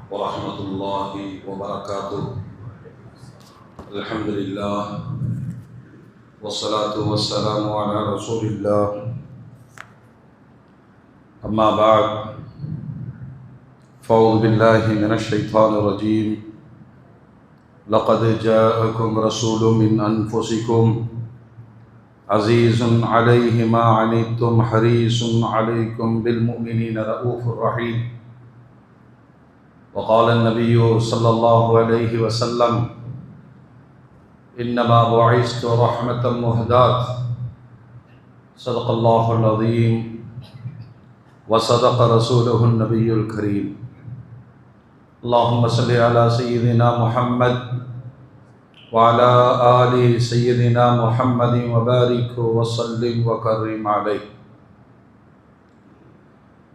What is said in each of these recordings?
ورحمة الله وبركاته. الحمد لله والصلاة والسلام على رسول الله. أما بعد، فأعوذ بالله من الشيطان الرجيم. لقد جاءكم رسول من أنفسكم عزيز عليه ما عنتم حريص عليكم بالمؤمنين رؤوف رحيم. وقال النبي صلى الله عليه وسلم: إنما بعثت رحمة مهداة. صدق الله العظيم وصدق رسوله النبي الكريم. اللهم صل على سيدنا محمد وعلى آل سيدنا محمد وبارك وسلم وكرم عليه.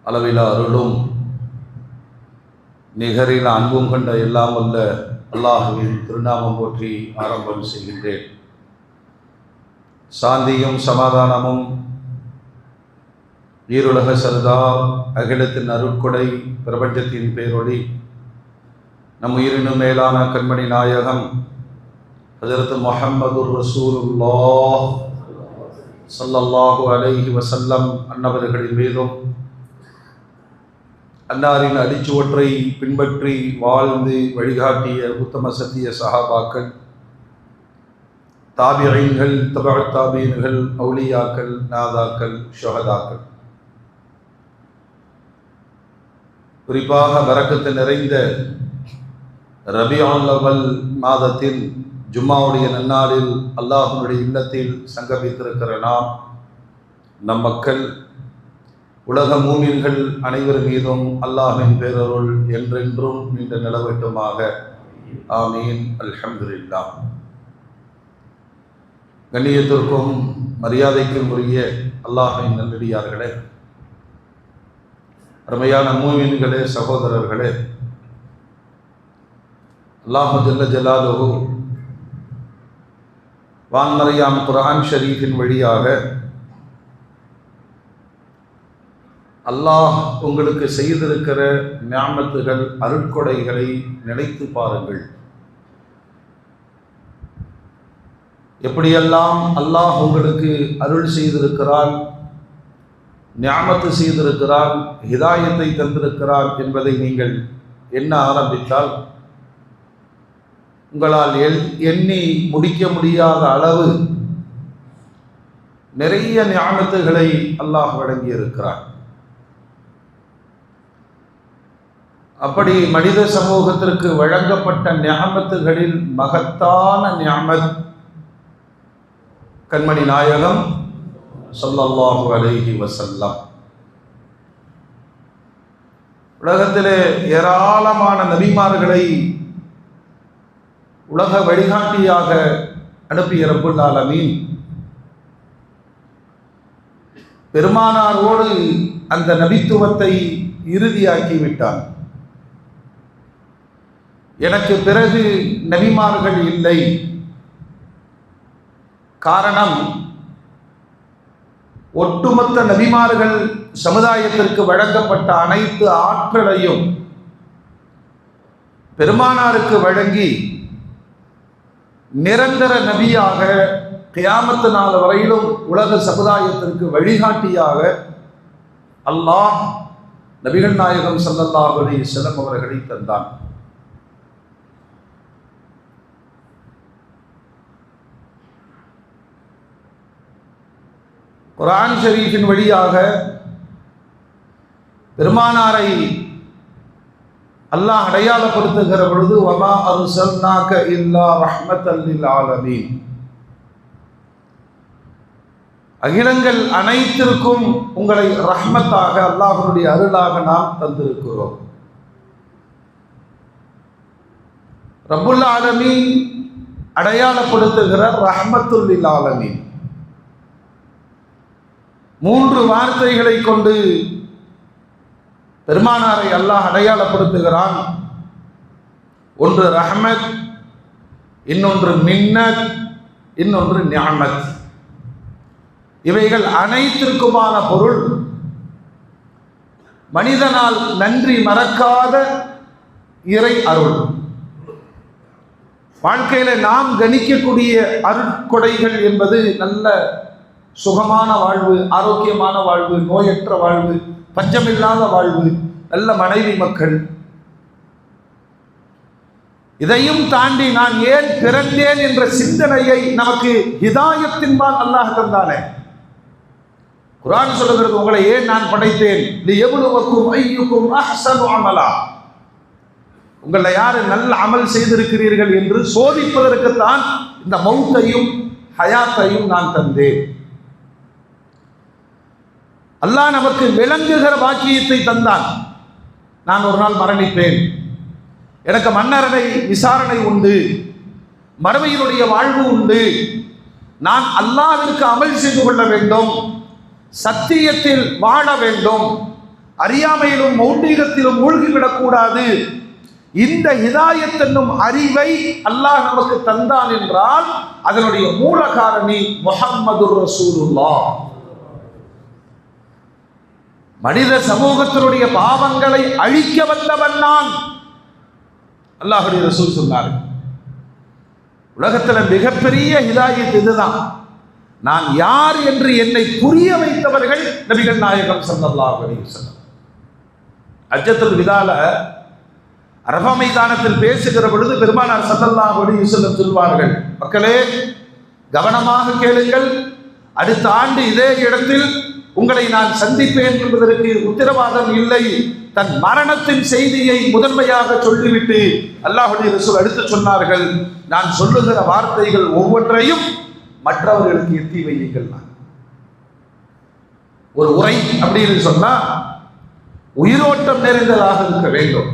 அளவிலா அருளும் நிகரில் அன்பும் கொண்ட எல்லாம் வல்ல அல்லாஹுவின் திருநாமம் போற்றி ஆரம்பம் செய்கின்றேன். சாந்தியும் சமாதானமும் ஈருலக சர்தார், அகிலத்தின் அருட்கொடை, பிரபஞ்சத்தின் பேரொளி, நம் உயிரினும் மேலான கண்மணி நாயகம் ஹஜ்ரத் முஹம்மதுர் ரசூலுல்லாஹ் ஸல்லல்லாஹு அலைஹி வஸல்லம் அன்னவர்களின் மீதும், அன்னாரின் அடிச்சுவற்றை பின்பற்றி வாழ்ந்து வழிகாட்டிய உத்தம சத்திய சஹாபாக்கள், தாபிஈன்கள், தபஅத் தாபிஈன்கள், அவுலியாக்கள், நாதாக்கள், ஷுஹதாக்கள், குறிப்பாக பரக்கத்து நிறைந்த ரபியுல் அவ்வல் மாதத்தில் ஜும்மாவுடைய நன்னாளில் அல்லாஹ்வுடைய இல்லத்தில் சங்கமித்திருக்கிற நம் மக்கள், உலக மூமின்கள் அனைவர் மீதும் அல்லாஹ்வின் பேரருள் என்றென்றும் நின்று நிலவட்டுமாக. ஆமீன். அல்ஹம்துலில்லாஹ். கண்ணியத்திற்கும் மரியாதைக்கும் உரிய அல்லாஹ்வின் நல்லடியார்களே, அருமையான மூமின்களே, சகோதரர்களே, அல்லாஹ் ஜல்ல ஜலாலுஹு வான்மறையாம் குர்ஆன் ஷரீஃபின் வழியாக அல்லாஹ் உங்களுக்கு செய்திருக்கிற நிஅமத்துகள், அருட்கொடைகளை நினைத்து பாருங்கள். எப்படியெல்லாம் அல்லாஹ் உங்களுக்கு அருள் செய்திருக்கிறான், நிஅமத்து செய்திருக்கிறான், ஹிதாயத்தை தந்திருக்கிறான் என்பதை நீங்கள் எண்ண ஆரம்பித்தால் உங்களால் எண்ணி முடிக்க முடியாத அளவு நிறைய நிஅமத்துகளை அல்லாஹ் வழங்கியிருக்கிறான். அப்படி மனித சமூகத்திற்கு வழங்கப்பட்ட நிஅமத்துகளில் மகத்தான நிஅமத் கண்மணி நாயகம் ஸல்லல்லாஹு அலைஹி வஸல்லம். உலகத்திலே ஏராளமான நபிமார்களை உலக வழிகாட்டியாக அனுப்பிய ரப்புல் ஆலமீன் பெருமானாரோடு அந்த நபித்துவத்தை இறுதியாக்கிவிட்டான். எனக்கு பிறகு நபிமார்கள் இல்லை. காரணம், ஒட்டுமொத்த நபிமார்கள் சமுதாயத்திற்கு வழங்கப்பட்ட அனைத்து ஆற்றலையும் பெருமானாருக்கு வழங்கி நிரந்தர நபியாக கியாமத்து நாள் வரையிலும் உலக சமுதாயத்திற்கு வழிகாட்டியாக அல்லாஹ் நபிகள் நாயகம் ஸல்லல்லாஹு அலைஹி வஸல்லம் அவர்களை தந்தான். குர்ஆன் ஷரீஃபின் வழியாக பெருமானாரை அல்லாஹ் அடையாளப்படுத்துகிற பொழுது வமா அர்ஸல்னாக இல்லா ரஹ்மத்தல் லில் ஆலமீன், அகிலங்கள் அனைத்திற்கும் உங்களை ரஹ்மத்தாக, அல்லாஹ்வுடைய அருளாக நாம் தந்திருக்கிறோம். ரப்புல் ஆலமீன் அடையாளப்படுத்துகிற ரஹ்மத்துல் லில் ஆலமீன். 3 வார்த்தைகளை கொண்டு பெருமானாரை அல்லாஹ் அடையாளப்படுத்துகிறான். ஒன்று ரஹ்மத், இன்னொன்று மின்னத், இன்னொன்று நிஅமத். இவைகள் அனைத்திற்குமான பொருள் மனிதனால் நன்றி மறக்காத இறை அருள். வாழ்க்கையில நாம் கணிக்கக்கூடிய அருட்கொடைகள் என்பது நல்ல சுகமான வாழ்வு, ஆரோக்கியமான வாழ்வு, நோயற்ற வாழ்வு, பஞ்சமில்லாத வாழ்வு, நல்ல மனைவி மக்கள். இதையும் தாண்டி நான் ஏன் பிறந்தேன் என்ற சிந்தனையை நமக்கு ஹிதாயத்தின்பால் அல்லாஹ் தந்தானே. குர்ஆன் சொல்லுகிறது, உங்களை ஏன் நான் படைத்தேன், லியப்லுவக்கும் அய்யுக்கும் அஹ்ஸனு அமலா, உங்களை யாரு நல்ல அமல் செய்திருக்கிறீர்கள் என்று சோதிப்பதற்குத்தான் இந்த மௌத்தையும் ஹயாத்தையும் நான் தந்தேன். அல்லாஹ் நமக்கு விளங்குகிற பாக்கியத்தை தந்தான். நான் ஒரு நாள் மரணிப்பேன், எனக்கு மன்னரனை விசாரணை உண்டு, மறுமையினுடைய வாழ்வு உண்டு, நான் அல்லாஹ்விற்கு அமல் செய்து கொள்ள வேண்டும், சத்தியத்தில் வாழ வேண்டும், அறியாமையிலும் மௌட்டீகத்திலும் மூழ்கிவிடக்கூடாது. இந்த ஹிதாயத் என்னும் அறிவை அல்லாஹ் நமக்கு தந்தான் என்றால் அதனுடைய மூல காரணி முஹம்மதுர் ரசூலுல்லாஹ். மனித சமூகத்தினுடைய பாவங்களை அழிக்க வந்தவன் நான். அல்லாஹ்வுடைய ரசூல் சொன்னார், உலகத்தில் மிகப்பெரிய ஹிதாயத் இதுதான். நான் யார் என்று என்னை புரிய வைத்தவர்கள் நபிகள் நாயகம் ஸல்லல்லாஹு அலைஹி வஸல்லம். ஹஜ்ஜத்துல் விதால அரஃபா மைதானத்தில் பேசுகிற பொழுது பெருமானார் ஸல்லல்லாஹு அலைஹி வஸல்லம் சொல்வார்கள், மக்களே கவனமாக கேளுங்கள், அடுத்த ஆண்டு இதே இடத்தில் உங்களை நான் சந்திப்பேன் என்பதற்கு உத்தரவாதம் இல்லை. தன் மரணத்தின் செய்தியை முதன்மையாக சொல்லிவிட்டு அல்லாஹ்வுடைய ரசூல் அடுத்து சொன்னார்கள், நான் சொல்லுகிற வார்த்தைகள் ஒவ்வொன்றையும் மற்றவர்களுக்கு எத்தி வையுங்கள். ஒரு உரை அப்படின்னு சொன்னா உயிரோட்டம் நிறைந்ததாக இருக்க வேண்டும்.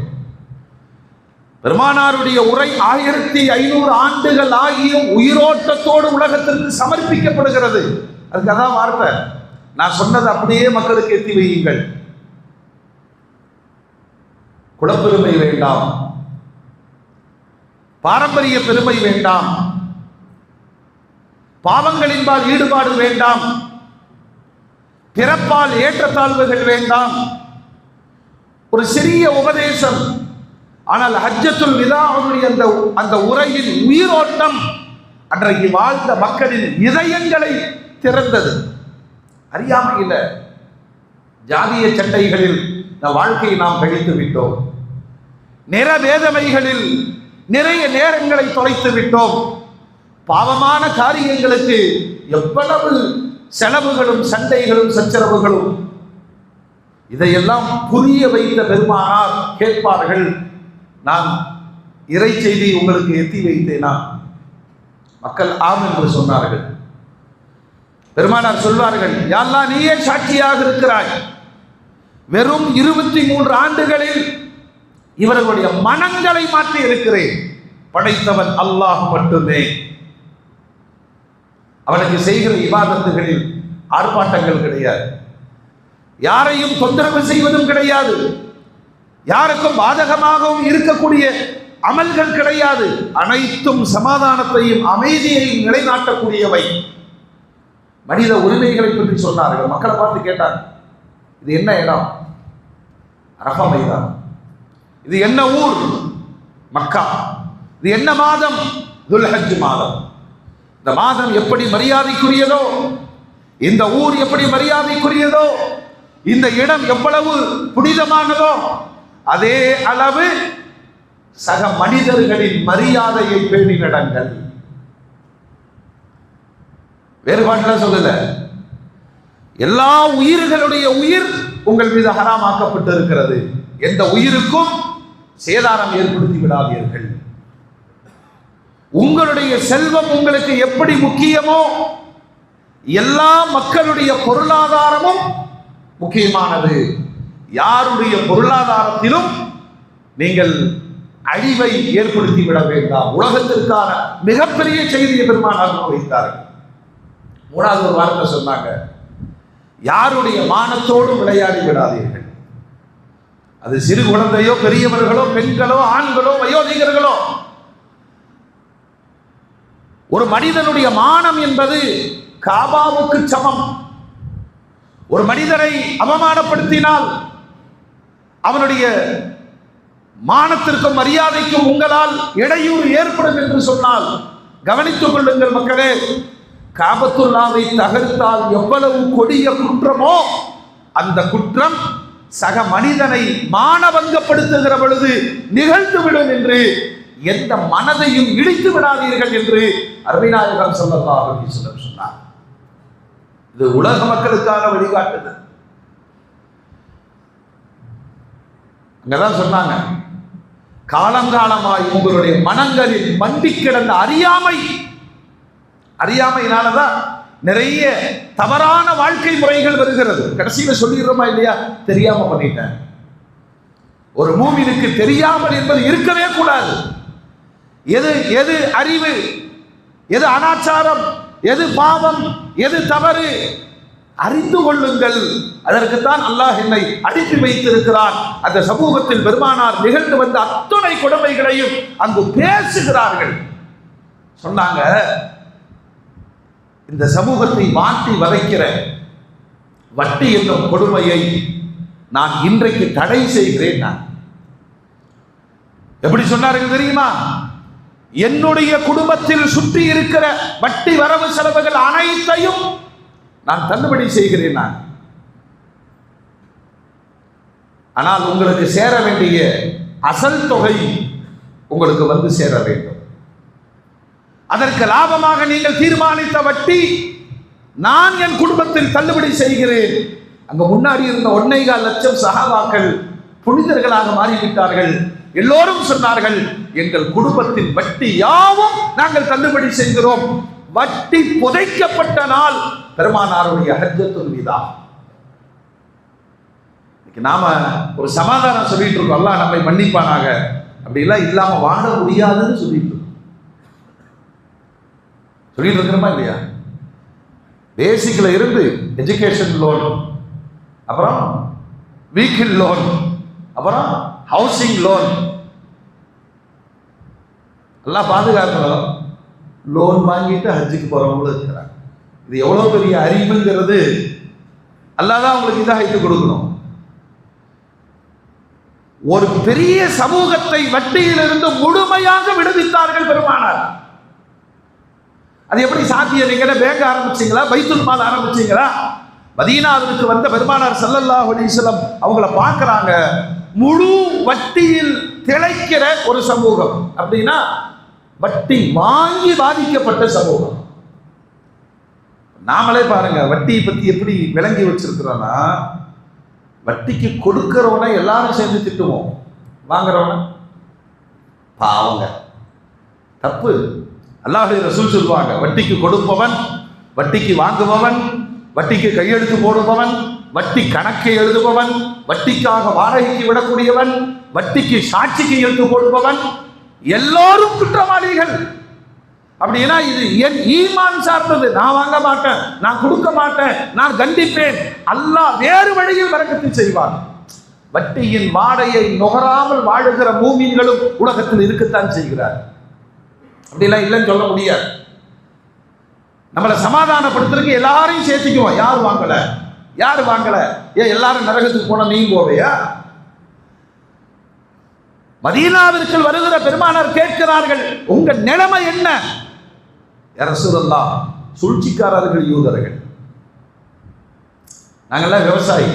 பெருமானாருடைய உரை 1500 ஆண்டுகள் ஆகியும் உயிரோட்டத்தோடு உலகத்திற்கு சமர்ப்பிக்கப்படுகிறது. அதுக்கு அதான் வார்த்தை, நான் சொன்னது அப்படியே மக்களுக்கு எத்தி வையுங்கள். குலப்பெருமை வேண்டாம், பாரம்பரிய பெருமை வேண்டாம், பாவங்களின்பால் ஈடுபாடு வேண்டாம், பிறப்பால் ஏற்றத்தாழ்வுகள் வேண்டாம். ஒரு சிறிய உபதேசம், ஆனால் ஹஜ்ஜத்துல் விதாவுடைய அந்த உரையின் உயிரோட்டம் அன்றைக்கு வாழ்ந்த மக்களின் இதயங்களை திறந்தது. அறியாமையில ஜாதிய சண்டைகளில் வாழ்க்கையை நாம் கழித்து விட்டோம், நிறவேதமைகளில் நிறைய நேரங்களை தொலைத்து விட்டோம், பாவமான காரியங்களுக்கு எவ்வளவு செலவுகளும் சண்டைகளும் சச்சரவுகளும். இதையெல்லாம் புரிய வைத்த பெருமானார் கேட்பார்கள், நான் இறை செய்தி உங்களுக்கு எத்தி வைத்தேனா? மக்கள் ஆம் என்று சொன்னார்கள். பெருமானார் சொல்வார்கள், யா அல்லாஹ் நீயே சாட்சியாக இருக்கிறாய், வெறும் 23 ஆண்டுகளில் இவர்களுடைய மனங்களை மாற்றி இருக்கிறேன். படைத்தவன் அல்லாஹ் மட்டுமே. அவனுக்கு செய்கிற இபாதத்துகளில் ஆர்ப்பாட்டங்கள் கிடையாது, யாரையும் தொந்தரவு செய்வதும் கிடையாது, யாருக்கும் பாதகமாகவும் இருக்கக்கூடிய அமல்கள் கிடையாது. அனைத்தும் சமாதானத்தையும் அமைதியையும் நிலைநாட்டக்கூடியவை. மனித உரிமைகளை பற்றி சொன்னார்கள். மக்களை பார்த்து கேட்டாங்க, இது என்ன இடம்? அரஃபா மைதானம். இது என்ன ஊர்? மக்கா. இது என்ன மாதம்? துல்ஹஜ் மாதம். இந்த மாதம் எப்படி மரியாதைக்குரியதோ, இந்த ஊர் எப்படி மரியாதைக்குரியதோ, இந்த இடம் எவ்வளவு புனிதமானதோ, அதே அளவு சக மனிதர்களின் மரியாதையை பேணி நடங்கள். வேறுபாட்டில் சொல்லல, எல்லா உயிர்களுடைய உயிர் உங்கள் மீது ஹராமாக்கப்பட்டு இருக்கிறது. எந்த உயிருக்கும் சேதாரம் ஏற்படுத்தி விடாதீர்கள். உங்களுடைய செல்வம் உங்களுக்கு எப்படி முக்கியமோ, எல்லா மக்களுடைய பொருளாதாரமும் முக்கியமானது. யாருடைய பொருளாதாரத்திலும் நீங்கள் அழிவை ஏற்படுத்தி விட வேண்டாம். உலகத்திற்கான மிகப்பெரிய செய்தியை பெருமானார் வைத்தார்கள். மூணாவது ஒரு வார்த்தை சொன்னாங்க, யாருடைய மானத்தோடும் விளையாடி விடாதீர்கள். அது சிறு குழந்தையோ, பெரியவர்களோ, பெண்களோ, ஆண்களோ, வயோதிகர்களோ. ஒரு மனிதனுடைய மானம் என்பது காபாவுக்கு சமம். ஒரு மனிதரை அவமானப்படுத்தினால் அவனுடைய மானத்திற்கும் மரியாதைக்கும் உங்களால் இடையூறு ஏற்படும் என்று சொன்னால் கவனித்துக் கொள்ளுங்கள் மக்களே. காபத்துல்லாவை தகர்த்தால் எவ்வளவு கொடிய குற்றமோ அந்த குற்றம் சக மனிதனை மானபங்கப்படுத்துகிற பொழுது நிகழ்ந்துவிடும் என்று எந்த மனதையும் இடித்து விடாதீர்கள் என்று அருமைநாயகம் ஸல்லல்லாஹு அலைஹி வஸல்லம் சொன்னார். இது உலக மக்களுக்கான வழிகாட்டுதல். அங்கதான் சொன்னாங்க, காலங்காலமாய் உங்களுடைய மனங்களில் மண்டி கிடந்த அறியாமையினாலதான் நிறைய தவறான வாழ்க்கை முறைகள் வருகிறது. கடைசியில சொல்லிடுறோமா இல்லையா, தெரியாம பண்ணிட்டேன். ஒரு மூமினுக்கு தெரியாமல் என்பது இருக்கவே கூடாது. எது எது அறிவு, எது அனாச்சாரம், எது பாவம், எது தவறு அறிந்து கொள்ளுங்கள். அதற்குத்தான் அல்லாஹ் என்னை அனுப்பி வைத்திருக்கிறான். அந்த சமூகத்தில் பெருமானார் நிகழ்ந்து வந்த அத்தனை கொடுமைகளையும் அங்கு பேசுகிறார்கள். சொன்னாங்க, இந்த சமூகத்தை மாற்றி வதைக்கிற வட்டி என்னும் கொடுமையை நான் இன்றைக்கு தடை செய்கிறேன். நான் எப்படி சொன்னார்கள் தெரியுமா? என்னுடைய குடும்பத்தில் சுற்றி இருக்கிற வட்டி வரவு செலவுகள் அனைத்தையும் நான் தள்ளுபடி செய்கிறேன். நான் ஆனால் உங்களுக்கு சேர வேண்டிய அசல் தொகை உங்களுக்கு வந்து சேர வேண்டும். அதற்கு லாபமாக நீங்கள் தீர்மானித்த வட்டி நான் என் குடும்பத்தில் தள்ளுபடி செய்கிறேன். அங்க முன்னாடி இருந்த 1.25 லட்சம் சஹாபாக்கள் புனிதர்களாக மாறிவிட்டார்கள். எல்லோரும் சொன்னார்கள், எங்கள் குடும்பத்தின் வட்டி யாவும் நாங்கள் தள்ளுபடி செய்கிறோம். வட்டி புதைக்கப்பட்ட நாள் பெருமானாருடைய ஹஜ்ஜத்துல் விதா. நாம ஒரு சமாதானம் சொல்லிட்டு இருக்கோம், அல்லாஹ் நம்மை மன்னிப்பானாக. அப்படி எல்லாம் இல்லாம வாழ முடியாதுன்னு சொல்லிட்டு இருக்கிறோமா இல்லையா? பேசிக்ல இருந்து எஜுகேஷன் லோன், அப்புறம் வீக்கில் லோன், அப்புறம் ஹவுசிங் லோன் எல்லாம் பாதுகாக்கணும். லோன் வாங்கிட்டு ஹஜ்ஜுக்கு போறவங்களும் இருக்கிறாங்க. இது எவ்வளவு பெரிய அறிவுங்கிறது அல்லாஹ் தான் உங்களுக்கு இதாகிட்டு கொடுக்கணும். ஒரு பெரிய சமூகத்தை வட்டியிலிருந்து முழுமையாக விடுவித்தார்கள் பெருமானார். அது எப்படி சாத்தியம்? நீங்க பேங்க் ஆரம்பிச்சீங்களா, பைத்துல் மால் ஆரம்பிச்சீங்களா? மதீனாவிற்கு வந்த பெருமானார் ஸல்லல்லாஹு அலைஹி வஸல்லம் அவங்கள பார்க்கறாங்க, முழு வட்டியில் திளைக்கிற ஒரு சமூகம். அப்படின்னா வட்டி வாங்கி பாதிக்கப்பட்ட சமூகம். நாமளே பாருங்க, வட்டியை பத்தி எப்படி விளங்கி வச்சிருக்கிறோம்னா, வட்டிக்கு கொடுக்கிறவனை எல்லாரும் சேர்ந்து திட்டுவோம், வாங்குறவன பாவங்க, தப்பு. அல்லாஹ்வுடைய ரசூல் சொல்வாங்க, வட்டிக்கு கொடுப்பவன், வட்டிக்கு வாங்குபவன், வட்டிக்கு கையெழுத்து போடுபவன், வட்டி கணக்கை எழுதுபவன், வட்டிக்காக வாடகைக்கு விடக்கூடியவன், வட்டிக்கு சாட்சி கையெழுத்து போடுபவன், எல்லோரும் குற்றவாளிகள். அப்படின்னா இது என் ஈமான் சார்ந்தது. நான் வாங்க மாட்டேன், நான் கொடுக்க மாட்டேன், நான் கண்டிப்பேன். அல்லாஹ் வேறு வழியில் பரக்கத்தை செய்வான். வட்டியின் வாடையை நுகராமல் வாழுகிற மூமின்களும் உலகத்தில் இருக்கத்தான் செய்கிறார். அப்படிலாம் இல்லைன்னு சொல்ல முடியாது. நம்மளை சமாதானப்படுத்துறதுக்கு எல்லாரையும் சேர்த்துக்குவோம். யார் வாங்கல, யார் வாங்கல, ஏன் எல்லாரும் நரகத்துக்கு போன நீங்க போவையா? மதீனாவிற்கு வருகிற பெருமானார் கேட்கிறார்கள், உங்க நிலைமை என்ன? யா ரசூலல்லாஹ், சூழ்ச்சிக்காரர்கள் யூதர்கள். நாங்கெல்லாம் விவசாயி,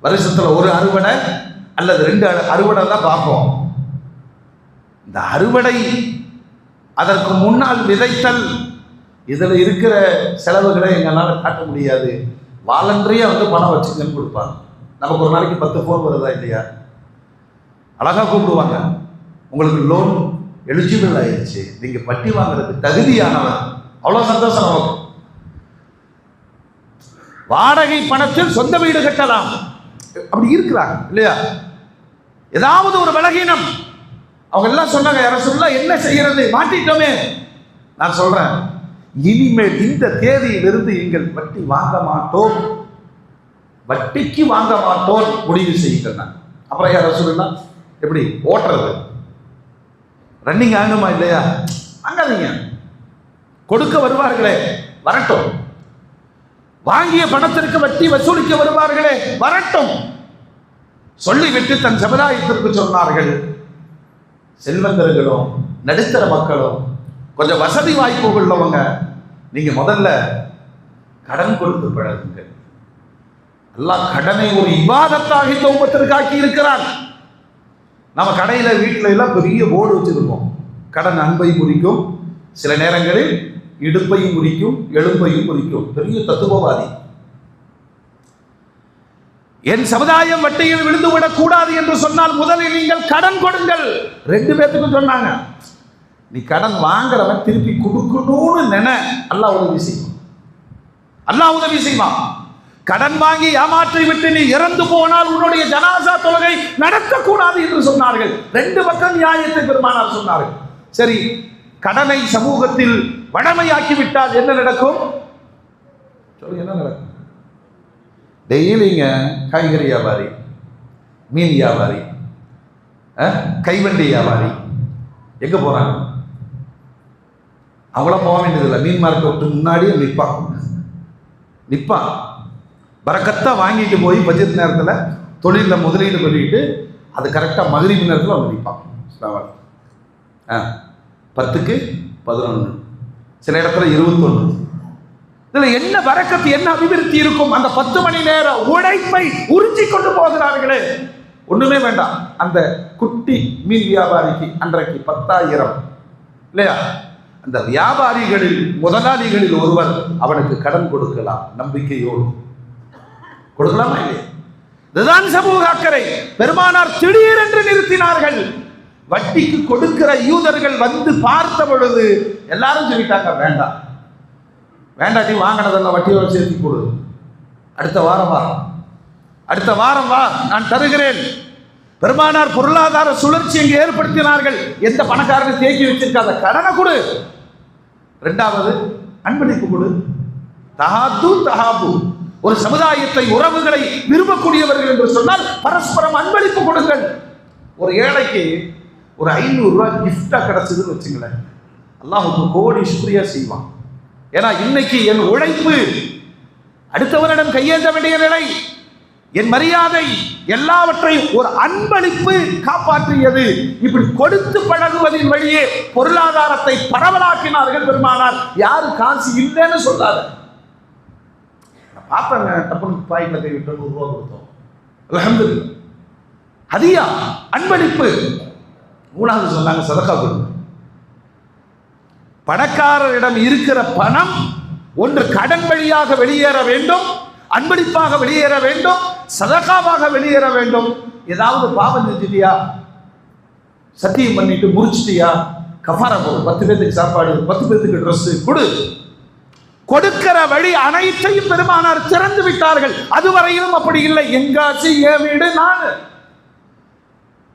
வருஷத்துல ஒரு அறுவடை அல்லது 2 அறுவடை தான் பார்ப்போம். இந்த அறுவடை, அதற்கு முன்னால் விதைத்தல், இதில் இருக்கிற செலவுகளை எங்களால் காட்ட முடியாது. வாலண்டரியாக வந்து பணம் வச்சுக்கன்னு கொடுப்பாங்க. நமக்கு ஒரு நாளைக்கு 10 ஃபோன் வருதா இல்லையா? அழகாக கூப்பிடுவாங்க, உங்களுக்கு லோன் எலிஜிபிள் ஆயிடுச்சு, நீங்கள் வட்டி வாங்குறதுக்கு தகுதியானவர். அவ்வளோ சந்தோஷம் நமக்கு. வாடகை பணத்தில் சொந்த வீடு கட்டலாம், அப்படி இருக்கிறாங்க இல்லையா? ஏதாவது ஒரு பலகீனம், அவங்க எல்லாம் சொன்னாங்க, யார சொல்ல என்ன செய்யறது, மாட்டிட்டோமே. நான் சொல்றேன், இனிமேல் இந்த தேதியிலிருந்து எங்கள் வட்டி வாங்க மாட்டோம், வட்டிக்கு வாங்க மாட்டோம் முடிவு செய்யுங்கள். அப்புறம் யார சொல்லலாம், எப்படி ஓட்டுறது? ரன்னிங் ஆகணுமா இல்லையா? வாங்காதீங்க, கொடுக்க வருவார்களே வரட்டும், வாங்கிய பணத்திற்கு வட்டி வசூலிக்க வருவார்களே வரட்டும். சொல்லிவிட்டு தன் சமுதாயத்திற்கு சொன்னார்கள், செல்வந்தர்களும் நடுத்தர மக்களும் கொஞ்சம் வசதி வாய்ப்பு உள்ளவங்க, நீங்க முதல்ல கடன் கொடுத்து பழகுங்கள். அல்லாஹ் கடனை ஒரு இபாதத்தாக இந்த உம்மத்திற்கு ஆக்கி இருக்கிறான். நம்ம கடையில வீட்டில எல்லாம் பெரிய போர்டு வச்சிருக்கோம், கடன் அன்பை குறிக்கும், சில நேரங்களில் இடுப்பையும் குறிக்கும், எலும்பையும் குறிக்கும். பெரிய தத்துவவாதி. என் சமுதாயம் வட்டியில் விழுந்து விடக் கூடாது என்று சொன்னால் முதலில் நீங்கள் கடன் கொடுங்கள். 2 பேத்துக்கும் சொன்னாங்க, நீ கடன் வாங்குறவன் திருப்பி கொடுக்கணும்னு நினை, அல்லாஹ் உதவி செய்வான். அல்லாஹ் உதவி செய்வான். கடன் வாங்கி ஏமாற்றி விட்டு நீ இறந்து போனால் உன்னுடைய ஜனாசா தொழுகை நடத்தக்கூடாது என்று சொன்னார்கள். 2 பக்கம் நியாயத்தை பெருமானார் சொன்னார்கள். சரி, கடனை சமூகத்தில் வடமையாக்கி விட்டால் என்ன நடக்கும்? சொல்லுங்க, என்ன நடக்கும்? டெய்லிங்க காய்கறி வியாபாரி, மீன் வியாபாரி, கைவண்டி வியாபாரி எங்க போறாங்க? அவங்கள போக வேண்டியதில்லை, மீன் மார்க்கெட்டு முன்னாடியே நிற்பான். பரக்கத்தா வாங்கிட்டு போய் பட்ஜெட் நேரத்தில் தொழிலில் முதலீடு பண்ணிட்டு அது கரெக்டாக மகரிப் நேரத்தில் வந்து நிற்பான். 10க்கு 11, சில இடத்துல 21. இதுல என்ன பரக்கத்து, என்ன அபிவிருத்தி இருக்கும்? அந்த 10 மணி நேர உழைப்பை உறிஞ்சி கொண்டு போகிறார்களே, ஒண்ணுமே வேண்டாம். அந்த குட்டி மீன் வியாபாரிக்கு அன்றைக்கு 10,000 இல்லையா? அந்த வியாபாரிகளில் முதலாளிகளில் ஒருவர் அவனுக்கு கடன் கொடுக்கலாம், நம்பிக்கையோடு கொடுக்கலாமா இல்லையா? இதுதான் சமூக அக்கறை. பெருமானார் திடீரென்று நிறுத்தினார்கள். வட்டிக்கு கொடுக்கிற யூதர்கள் வந்து பார்த்த பொழுது எல்லாரும் சொல்லிட்டாங்க, வேண்டாம் வேண்டாட்டி வாங்கினதெல்லாம் வட்டியோடு சேர்த்து கொடு, அடுத்த வாரம் வா, நான் தருகிறேன். பெருமானார் பொருளாதார சுழற்சி இங்கு ஏற்படுத்தினார்கள். எந்த பணக்காரனை தேக்கி வச்சிருக்காத, கடனை கொடு. 2வது அன்பளிப்பு கொடு. தஹாபு, ஒரு சமுதாயத்தை உறவுகளை விரும்பக்கூடியவர்கள் என்று சொன்னால் பரஸ்பரம் அன்பளிப்பு கொடுங்கள். ஒரு ஏழைக்கு ஒரு 500 ரூபாய் கிஃப்டா கிடைச்சதுன்னு வச்சுங்களேன், அல்லாஹ்வுக்கு கோடி சுக்ரியா செய்வான். ஏன்னா இன்னைக்கு என் உழைப்பு அடுத்தவரிடம் கையேந்த வேண்டிய நிலை, என் மரியாதை எல்லாவற்றையும் ஒரு அன்பளிப்பு காப்பாற்றியது. இப்படி கொடுத்து பழகுவதின் வழியே பொருளாதாரத்தை பரவலாக்கினார்கள் பெருமானார். யாரு காசு இல்லைன்னு சொல்லாத, பாப்பங்க டப்புனு பாய்ல கை விட்டு 100 ரூபா கொடுத்தோம், அல்ஹம்துலில்லாஹ். ஹதியா, அன்பளிப்பு. 3வது சொன்னாங்க, சதகா கொடுங்க. பணக்காரரிடம் இருக்கிற பணம் ஒன்று கடன் வழியாக வெளியேற வேண்டும், அன்பளிப்பாக வெளியேற வேண்டும், சதகாவாக வெளியேற வேண்டும். ஏதாவது பாவம் செஞ்சிட்டியா, சத்தியம் பண்ணிட்டு முறிச்சிட்டியா, கஃபாரா போடு. 10 பேருக்கு சாப்பாடு, 10 பேருக்கு ட்ரெஸ் கொடு. கொடுக்கிற வழி அனைத்தையும் பெருமானார் திறந்து விட்டார்கள். அதுவரையிலும் அப்படி இல்லை. எங்காச்சு என் வீடு நான்.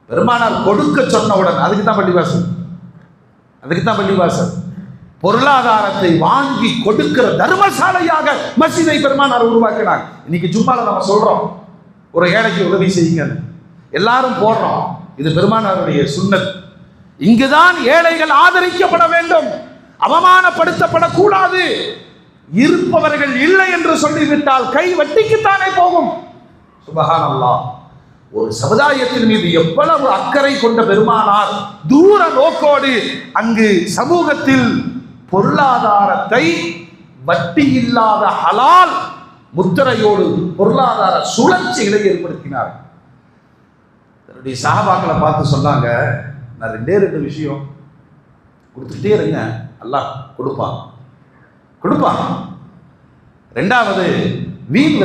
பெருமானார் கொடுக்க சொன்னவுடன் அதுக்கு தான் பள்ளிவாசல், பொருளாதாரத்தை வாங்கி கொடுக்கிற தர்மசாலையாக மஸ்ஜிதை பெருமானார் உருவாக்கினார். இன்னைக்கு ஜும்மால நம்ம சொல்றோம், ஒரு ஏழைக்கு உதவி செய்யுங்க, எல்லாரும் போடுறோம். இது பெருமானாருடைய சுன்னத். இங்குதான் ஏழைகள் ஆதரிக்கப்பட வேண்டும், அவமானப்படுத்தப்படக்கூடாது. இருப்பவர்கள் இல்லை என்று சொல்லிவிட்டால் கை வட்டிக்குத்தானே போகும். சுபஹானல்லாஹ். ஒரு சமுதாயத்தின் மீது எவ்வளவு அக்கறை கொண்ட பெருமானார் தூர நோக்கோடு அங்கு சமூகத்தில் பொருளாதாரத்தை வட்டி இல்லாத ஹலால் முத்திரையோடு பொருளாதார சுழற்சிகளை ஏற்படுத்தினார். தன்னுடைய சஹாபாக்களை பார்த்து சொன்னாங்க, நான் 2 விஷயம் கொடுத்துட்டே இருங்க, அல்லாஹ் கொடுப்பான். 2வது, வீண்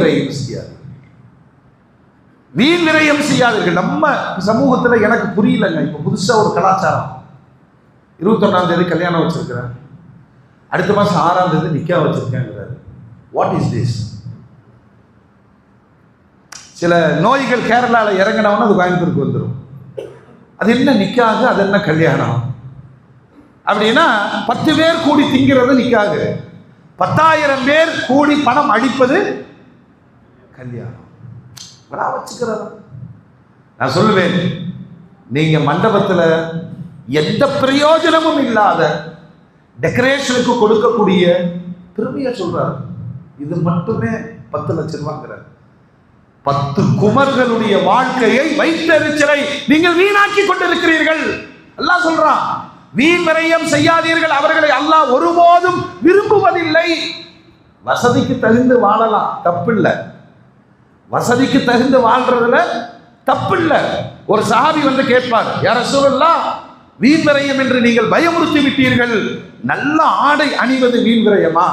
விரயம் செய்யாதீர்கள். நம்ம சமூகத்தில் எனக்கு புரியலங்க, இப்போ புதுசாக ஒரு கலாச்சாரம். 21ஆம் தேதி கல்யாணம் வச்சிருக்கிறேன், அடுத்த மாதம் 6ஆம் தேதி நிக்கா வச்சிருக்கேங்கிறாரு. What is this? சில நோய்கள் கேரளாவில் இறங்கினவன அது கோயம்புத்தூருக்கு வந்துடும். அது என்ன நிக்காக, அது என்ன கல்யாணம்? அப்படின்னா 10 பேர் கூடி திங்கிறது நிக்காக, 10,000 பேர் கூடி பணம் அடிப்பது கல்யாணம். வச்சுக்கிறதா? நான் சொல்லுவேன், நீங்க மண்டபத்தில் எந்த பிரயோஜனமும் இல்லாத டெக்கரேஷனுக்கு கொடுக்கக்கூடிய பெருமையா சொல்றாரு, இது மட்டுமே 10 லட்சம் ரூபாங்கிறார். 10 குமர்களுடைய வாழ்க்கையை வைத்தெரிச்சலை நீங்கள் வீணாக்கி கொண்டிருக்கிறீர்கள். அல்லாஹ் சொல்றான், வீண் விரயம் செய்யாதீர்கள், அவர்களை அல்லாஹ் ஒருபோதும் விரும்புவதில்லை. வசதிக்கு தகுந்து வாழலாம், தப்பில்லை. வசதிக்கு தகுந்து வாழ்றதுல தப்பில்லை. ஒரு சஹாபி வந்து கேட்பார், யா ரசூலல்லாஹ், வீண் விரயம் என்று நீங்கள் பயமுறுத்தி விட்டீர்கள், நல்ல ஆடை அணிவது வீண் விரயமா?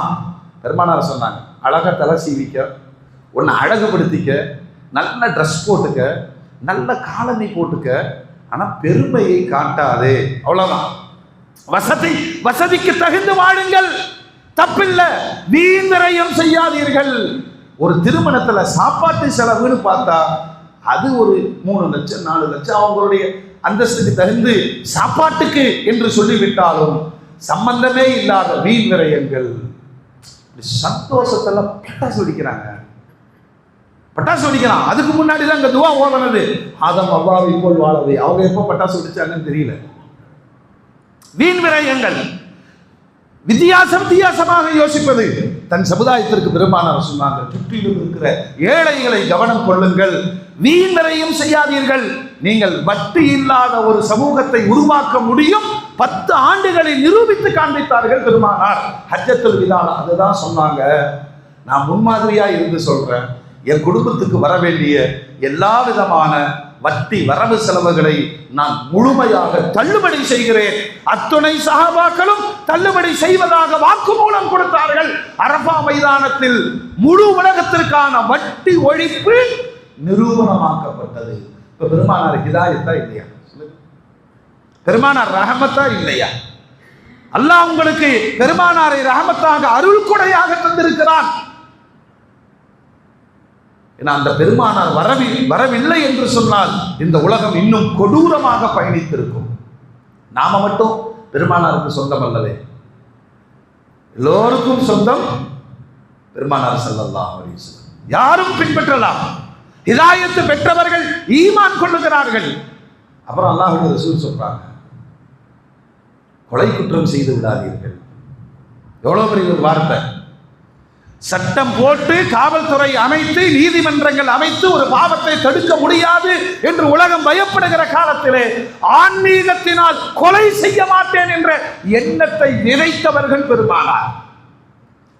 பெருமானார் சொன்னாங்க, அழகா தலை சீவிக்க, உன்னை அழகுபடுத்திக்க, நல்ல ட்ரெஸ் போட்டுக்க, நல்ல காலணி போட்டுக்க, ஆனா பெருமையை காட்டாதே, அவ்வளவுதான். வசதிக்கு தகுந்து வாழுங்கள், தப்பில்லை. வீண் விரயம் செய்யாதீர்கள். ஒரு திருமணத்துல சாப்பாட்டு செலவுன்னு பார்த்தா அது ஒரு 3 லட்சம் 4 லட்சம் அவங்களுடைய அந்தஸ்துக்கு தகுந்து சாப்பாட்டுக்கு என்று சொல்லிவிட்டாலும் சம்பந்தமே இல்லாத வீண் விரயங்கள். சந்தோஷத்துல பட்டாசு வெடிக்கிறாங்க, பட்டாசு வெடிக்கிறான். அதுக்கு முன்னாடி தான் அங்க துவா ஓதனது, ஆதம் அவ்வாவை போல் வாழவே. அவங்க எப்போ பட்டாசு வெடிச்சாங்கன்னு தெரியல. வீண் விரயங்கள். வித்தியாசமாக யோசிப்பது. தன் சமுதாயத்திற்கு பெருமானார் சொன்னாங்க, சுற்றிலும் இருக்கிற ஏழைகளை கவனம் கொள்ளுங்கள், வீண் விரயம் செய்யாதீர்கள். நீங்கள் வட்டி இல்லாத ஒரு சமூகத்தை உருவாக்க முடியும். 10 ஆண்டுகளில் நிரூபித்து காண்பித்தார்கள் பெருமானார் ஹஜ்ஜத்துல் விதால. அதுதான் சொன்னாங்க, நான் முன்மாதிரியா இருந்து சொல்றேன், என் குடும்பத்துக்கு வர வேண்டிய எல்லா விதமான வட்டி வரவு செலவுகளை நான் முழுமையாக தள்ளுபடி செய்கிறேன். அத்துணை சஹாபாக்களும் தள்ளுபடி செய்வதாக வாக்குமூலம் கொடுத்தார்கள். அரஃபா மைதானத்தில் முழு உலகத்திற்கான வட்டி ஒழிப்பு நிரூபணமாக்கப்பட்டது. இப்ப பெருமானார் ஹிதாயத்தா இல்லையா? பெருமானார் ரஹமத்தா இல்லையா? அல்லாஹ் உங்களுக்கு பெருமானாரை ரஹமத்தாக அருள் கொடையாக தந்திருக்கிறான். அந்த பெருமானார் வரவில்லை என்று சொன்னால் இந்த உலகம் இன்னும் கொடூரமாக பயணித்திருக்கும். நாம மட்டும் பெருமானாருக்கு சொந்தம் அல்லவே, எல்லோருக்கும் சொந்தம் பெருமானார் ஸல்லல்லாஹு அலைஹி வஸல்லம். யாரும் பின்பற்றலாம். ஹிதாயத்து பெற்றவர்கள் ஈமான் கொள்ளுகிறார்கள். அப்புறம் அல்லாஹ்வுடைய ரசூல் சொல்றாங்க, கொலை குற்றம் செய்து விடாதீர்கள். எவ்வளவு பெரிய ஒரு வார்த்தை. சட்டம் போட்டு காவல்துறை அமைத்து நீதிமன்றங்கள் அமைத்து ஒரு பாவத்தை தடுக்க முடியாது என்று உலகம் பயப்படுகிற காலத்திலே ஆன்மீகத்தினால் கொலை செய்ய மாட்டேன் என்ற எண்ணத்தை விதைத்தவர்கள் பெருமானார்.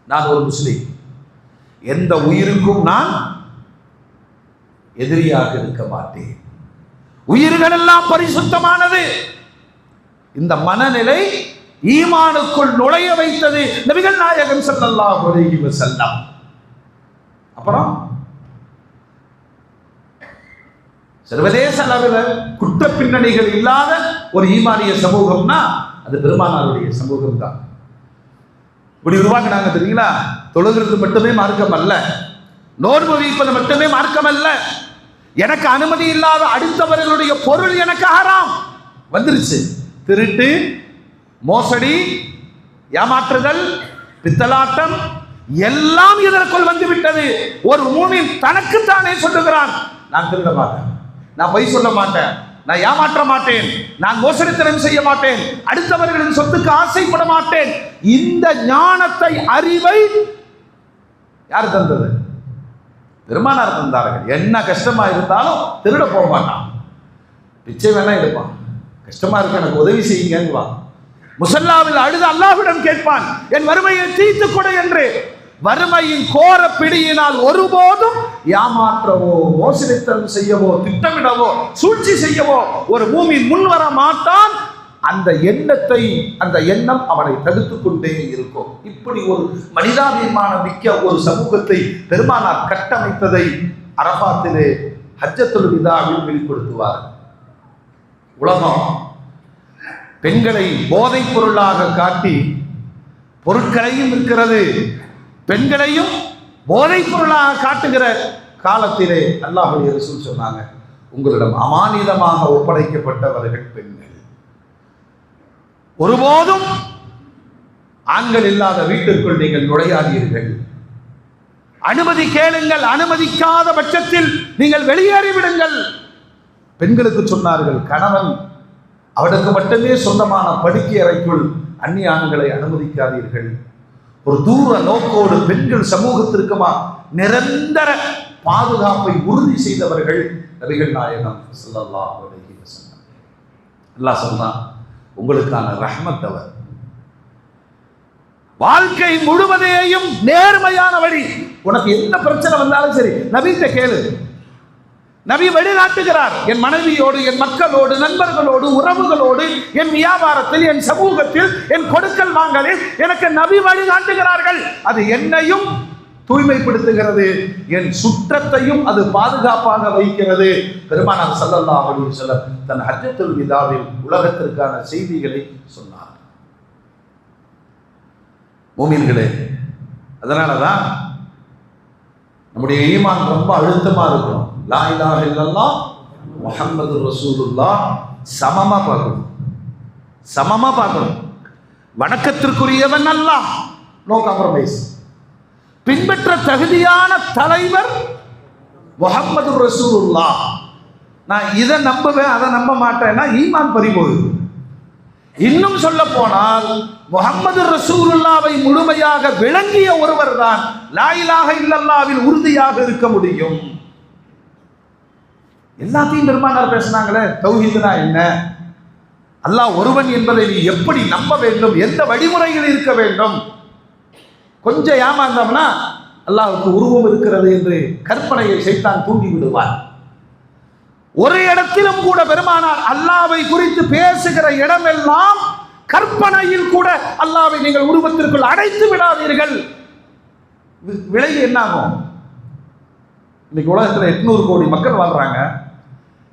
நான் ஒரு முஸ்லிம், எந்த உயிருக்கும் நான் எதிரியாக இருக்க மாட்டேன். உயிர்கள் எல்லாம் பரிசுத்தமானது. இந்த மனநிலை ஈமானுக்குள் நுழைய வைத்தது நபிகள் நாயகம் ஸல்லல்லாஹு அலைஹி வஸல்லம். அப்புறம் சர்வதேச அளவில் குற்ற பின்னணிகள் இல்லாத ஒரு ஈமானிய சமூகம்னா அது பெருமானாருடைய சமூகம் தான். இப்படி உருவாக்குனாங்க தெரியுங்களா? தொழுகிறது மட்டுமே மார்க்கம் அல்ல, நோன்பு வைப்பது மட்டுமே மார்க்கம் அல்ல. எனக்கு அனுமதி இல்லாத அடுத்தவர்களுடைய பொருள் எனக்கு ஹராம் வந்துருச்சு. திருட்டு, மோசடி, ஏமாற்றுதல், பித்தலாட்டம் எல்லாம் இதற்குள் வந்துவிட்டது. ஒரு மூமின் தனக்குத்தானே சொல்லுகிறான், நான் திருட மாட்டேன், நான் பொய் சொல்ல மாட்டேன், நான் ஏமாற்ற மாட்டேன், நான் மோசடித்தனம் செய்ய மாட்டேன், அடுத்தவர்களின் சொத்துக்கு ஆசைப்பட மாட்டேன். இந்த ஞானத்தை, அறிவை யார் தந்தது? பெருமானார் தந்தார்கள். என்ன கஷ்டமா இருந்தாலும் திருட போக மாட்டான், பிச்சை வேணா எடுப்பான். கஷ்டமா இருக்கு, எனக்கு உதவி செய்யுங்க. முசல்லாவில் அழுது அல்லாஹ்விடம் கேட்பான், என் வறுமையை தீர்த்து கொடு என்று. வறுமையின் கோர பிடியினால் ஒருபோதும் ஏமாற்றவோ, மோசடித்தனம் செய்யவோ, திட்டமிடவோ, சூழ்ச்சி செய்யவோ ஒரு மூமின் முன் வர மாட்டான். அந்த எண்ணத்தை, அந்த எண்ணம் அவனை தடுத்து கொண்டே இருக்கும். இப்படி ஒரு மனிதாபிமானம் மிக்க ஒரு சமூகத்தை பெருமானார் கட்டமைத்ததை அரஃபாத்திலே ஹஜ்ஜத்துல் விதாவில் வெளிப்படுத்துவார். உலகம் பெண்களை போதைப் பொருளாக காட்டி, பொருட்களையும் இருக்கிறது, பெண்களையும் போதைப் பொருளாக காட்டுகிற காலத்திலே அல்லாஹ்வுடைய ரசூல் சொன்னாங்க, உங்களிடம் அமானிதமாக ஒப்படைக்கப்பட்டவர்கள் பெண்கள். ஒருபோதும் ஆண்கள் இல்லாத வீட்டிற்குள் நீங்கள் நுழையாதீர்கள். அனுமதி கேளுங்கள், அனுமதிக்காத பட்சத்தில் நீங்கள் வெளியேறிவிடுங்கள். பெண்களுக்கு சொன்னார்கள், கணவன் அவனுக்கு மட்டுமே சொந்தமான படுக்கை அறைக்குள் அந்நிய ஆண்களை அனுமதிக்காதீர்கள். ஒரு தூர நோக்கோடு பெண்கள் சமூகத்திற்குமா நிரந்தர பாதுகாப்பை உறுதி செய்தவர்கள் நபிகள் நாயகம் ஸல்லல்லாஹு அலைஹி வஸல்லம். அல்லாஹ் சொல்றான், உங்களுக்கான ரஹ்மத் அவர். வாழ்க்கை முழுவதையும் நேர்மையான வழி. உனக்கு என்ன பிரச்சனை வந்தாலும் சரி, நபிகிட்ட கேளு. நபி வழிகாட்டுகிறார். என் மனைவியோடு, என் மக்களோடு, நண்பர்களோடு, உறவுகளோடு, என் வியாபாரத்தில், என் சமூகத்தில், என் கொடுக்கல் வாங்கலில் எனக்கு நபி வழிகாட்டுகிறார்கள். அது என்னையும் தூய்மைப்படுத்துகிறது, என் சுற்றத்தையும் அது பாதுகாப்பாக வைக்கிறது. பெருமானார் ஸல்லல்லாஹு அலைஹி வஸல்லம் தன் ஹஜ்ஜத்துல் விதாவில் உலகத்திற்கான செய்திகளை சொன்னார். மூமின்களே, அதனாலதான் நம்முடைய ஈமான் ரொம்ப அழுத்தமா இருக்கணும். லா இலாஹ இல்லல்லாஹ் முஹம்மது ரசூலுல்லாஹ் சமமா பார்க்கணும், சமமா பார்க்கணும். வணக்கத்திற்குரியவன் அல்லாஹ், நோ காம்ப்ரமைஸ். பின்பற்ற தகுதியான தலைவர் முஹம்மது ரசூலுல்லாஹ். நான் இதை நம்புவேன், அதை நம்ப மாட்டேன்னா ஈமான் பறிபோகுது. இன்னும் சொல்ல போனால் முஹம்மது ரசூலுல்லாவை முழுமையாக விளங்கிய ஒருவர் தான் லா இலாஹ இல்லல்லாஹ்வில் உறுதியாக இருக்க முடியும். எல்லாத்தையும் பெருமானார் பேசினாங்களே, தௌஹீதுனா என்ன, அல்லாஹ் ஒருவன் என்பதை நீ எப்படி நம்ப வேண்டும், எந்த வழிமுறையில் இருக்க வேண்டும். கொஞ்சம் ஏமாந்தோம்னா அல்லாஹ்வுக்கு உருவம் இருக்கிறது என்று கற்பனையை சைத்தான் தூண்டி விடுவார். ஒரு இடத்திலும் கூட பெருமானார் அல்லாஹ்வை குறித்து பேசுகிற இடமெல்லாம் கற்பனையில் கூட அல்லாஹ்வை நீங்கள் உருவத்திற்குள் அடைத்து விடாதீர்கள். விளைவு என்ன ஆகும்? இன்னைக்கு உலகத்தில் 800 கோடி மக்கள் வாழ்றாங்க.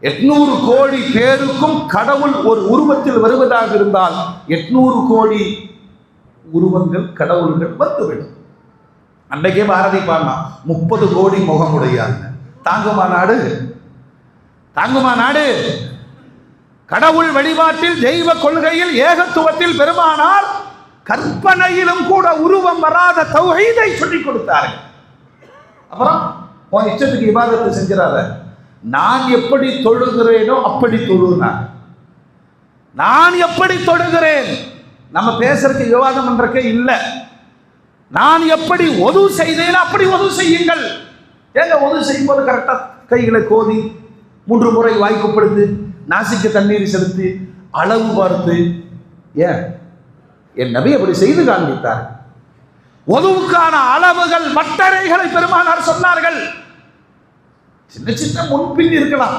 800 கோடி பேருக்கும் கடவுள் ஒரு உருவத்தில் வருவதாக இருந்தால் 800 கோடி உருவங்கள் கடவுள்கள் வந்துவிடும். அன்றைக்கே பாரதி பாடினா 30 கோடி முகமுடையாங்க. தாங்குமா நாடு? தாங்குமா நாடு? கடவுள் வழிபாட்டில், தெய்வ கொள்கையில், ஏகத்துவத்தில் பெருமானார் கற்பனையிலும் கூட உருவம் வராத தௌஹீதை சொல்லிக் கொடுத்தார்கள். அப்புறம் உன் இஷ்டத்துக்கு இபாதத்தை செஞ்சிடாத, நான் எப்படி தொழுகிறேனோ அப்படி தொழுனாங்க. நான் எப்படி தொழுகிறேன், நம்ம பேசுறதுக்கு விவாதம் பண்றதுக்கே இல்லை. நான் எப்படி ஒது செய்தேனோ அப்படி ஒது செய்யுங்கள். ஏங்க ஒது செய்யும் போது கரெக்டா கைகளை கோதி 3 முறை வாய்க்குப்படுத்து, நாசிக்கு தண்ணீர் செலுத்தி, அளவு பார்த்து, ஏன் என் நபி அப்படி செய்து காண்பித்தார். ஒதுவுக்கான அளவுகள், வட்டறைகளை பெருமானார் சொன்னார்கள். சின்ன சின்ன முன்பின் இருக்கலாம்.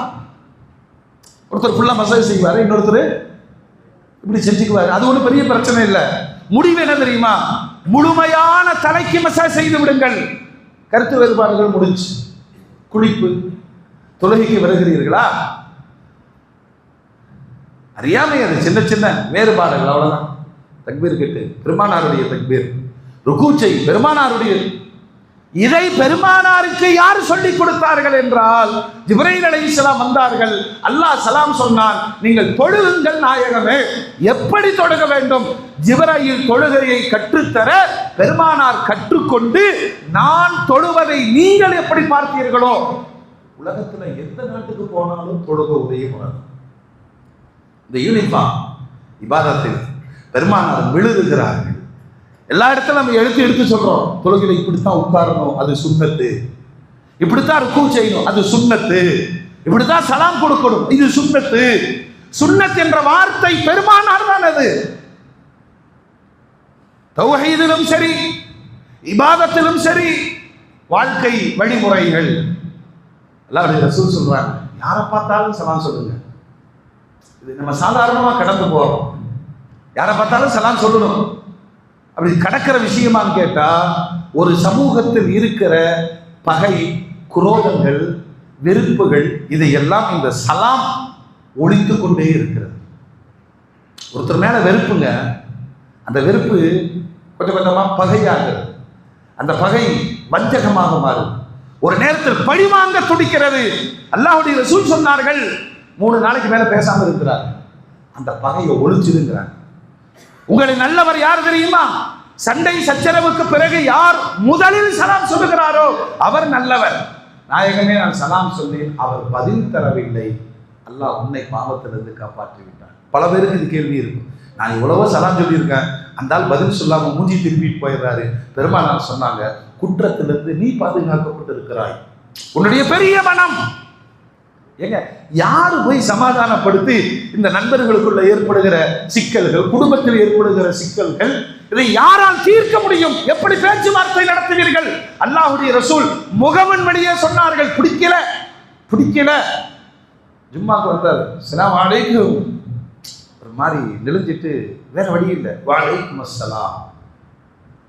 ஒருத்தர் ஃபுல்லா மசாஜ் செய்வார், இன்னொருத்தர் இப்படி செஞ்சுக்குவார். அது ஒன்றும் பெரிய பிரச்சனை இல்லை. முடிவு என்ன தெரியுமா? முழுமையான தலைக்கு மசாஜ் செய்து விடுங்கள். கருத்து வேறுபாடுகள் முடிஞ்சு. குளிப்பு, தொழுகைக்கு வருகிறீர்களா? அறியாமை, அது சின்ன சின்ன வேறுபாடுகள், அவ்வளவுதான். தக்பீர் கேட்டு பெருமானாருடைய தக்பீர், ருக்கூச்சை பெருமானாருடைய. இதை பெருமானாருக்கு யார் சொல்லிக் கொடுத்தார்கள் என்றால் ஜிப்ரீல் அலைஹிஸ்ஸலாம் வந்தார்கள். அல்லாஹ் சலாம் சொன்னான், நீங்கள் தொழுகுங்கள் நாயகமே. எப்படி தொழுக வேண்டும்? ஜிப்ரீல் தொழுகையை கற்றுத்தர பெருமானார் கற்றுக்கொண்டு, நான் தொழுவதை நீங்கள் எப்படி பார்த்தீர்களோ, உலகத்துல எந்த நாட்டுக்கு போனாலும் தொழுக உதய முறை. இந்த யூனிஃபார்ம் இபாதத்தில் பெருமானார் விழுதுகிறார்கள். எல்லா இடத்துல நம்ம எடுத்து சொல்றோம், தொழுகையில இப்படித்தான் உட்காரணும், அது சுன்னத்து. இப்படித்தான் ருக்கு செய்யணும், அது சுன்னத்து. இப்படித்தான் சலாம் கொடுக்கணும், இது சுன்னத்து. சுன்னத் என்ற வார்த்தை பெருமானார் தான். அது தௌஹீதிலும் சரி, இபாதத்திலும் சரி, வாழ்க்கை வழிமுறைகள். அல்லாஹ்வுடைய ரசூல் சொல்றாங்க, யாரை பார்த்தாலும் சலாம் சொல்லுங்க. இது நம்ம சாதாரணமா கடந்து போறோம். யாரை பார்த்தாலும் சலாம் சொல்லணும். அப்படி கடக்கிற விஷயமான்னு கேட்டா, ஒரு சமூகத்தில் இருக்கிற பகை, குரோதங்கள், வெறுப்புகள், இதையெல்லாம் இந்த சலாம் ஒழித்து கொண்டே இருக்கிறது. ஒருத்தர் மேல வெறுப்புங்க, அந்த வெறுப்பு கொஞ்சம் கொஞ்சமா பகையாகிறது. அந்த பகை வஞ்சகமாக மாறும். ஒரு நேரத்தில் பழிவாங்க துடிக்கிறது. அல்லாஹ்வுடைய ரசூல் சொன்னார்கள், 3 நாளைக்கு மேல பேசாம இருக்கிறார், அந்த பகையை ஒழிச்சிடுங்கிறாங்க. உங்களை நல்லவர் யார் தெரியுமா? சண்டை சச்சரவுக்கு பிறகு யார் முதலில் சலாம் சொல்லுகிறாரோ அவர் நல்லவர். நாயகமே, நான் சலாம் சொன்னேன், அவர் பதில் தரவில்லை, அல்லாஹ் உன்னை பாவத்திலிருந்து காப்பாற்றி விட்டார். பல பேருக்கு இது கேள்வி இருக்கும், நான் இவ்வளவோ சலாம் சொல்லியிருக்கேன், அந்த ஆள் பதில் சொல்லாம மூஞ்சி திரும்பிட்டு போயிடுறாரு. பெருமானார் சொன்னாங்க, குற்றத்திலிருந்து நீ பாதுகாக்கப்பட்டு இருக்கிறாய். உன்னுடைய பெரிய மனம். ஏங்க, யாரு போய் சமாதானப்படுத்தி இந்த நண்பர்களுக்குள்ள ஏற்படுகிற சிக்கல்கள், குடும்பத்தில் ஏற்படுகிற சிக்கல்கள், இதை யாரால் தீர்க்க முடியும்? எப்படி பேச்சுவார்த்தை நடத்துவீர்கள்? அல்லாஹ்வுடைய ரசூல் முகமன் வழியே சொன்னார்கள். பிடிக்கல ஜும்மாக்கு வந்தார், ஸலாம் அலைக்கும், ஒரு மாதிரி நெளிஞ்சிட்டு வேற வழி இல்லை, வலைக்கும் அஸ்ஸலாம்.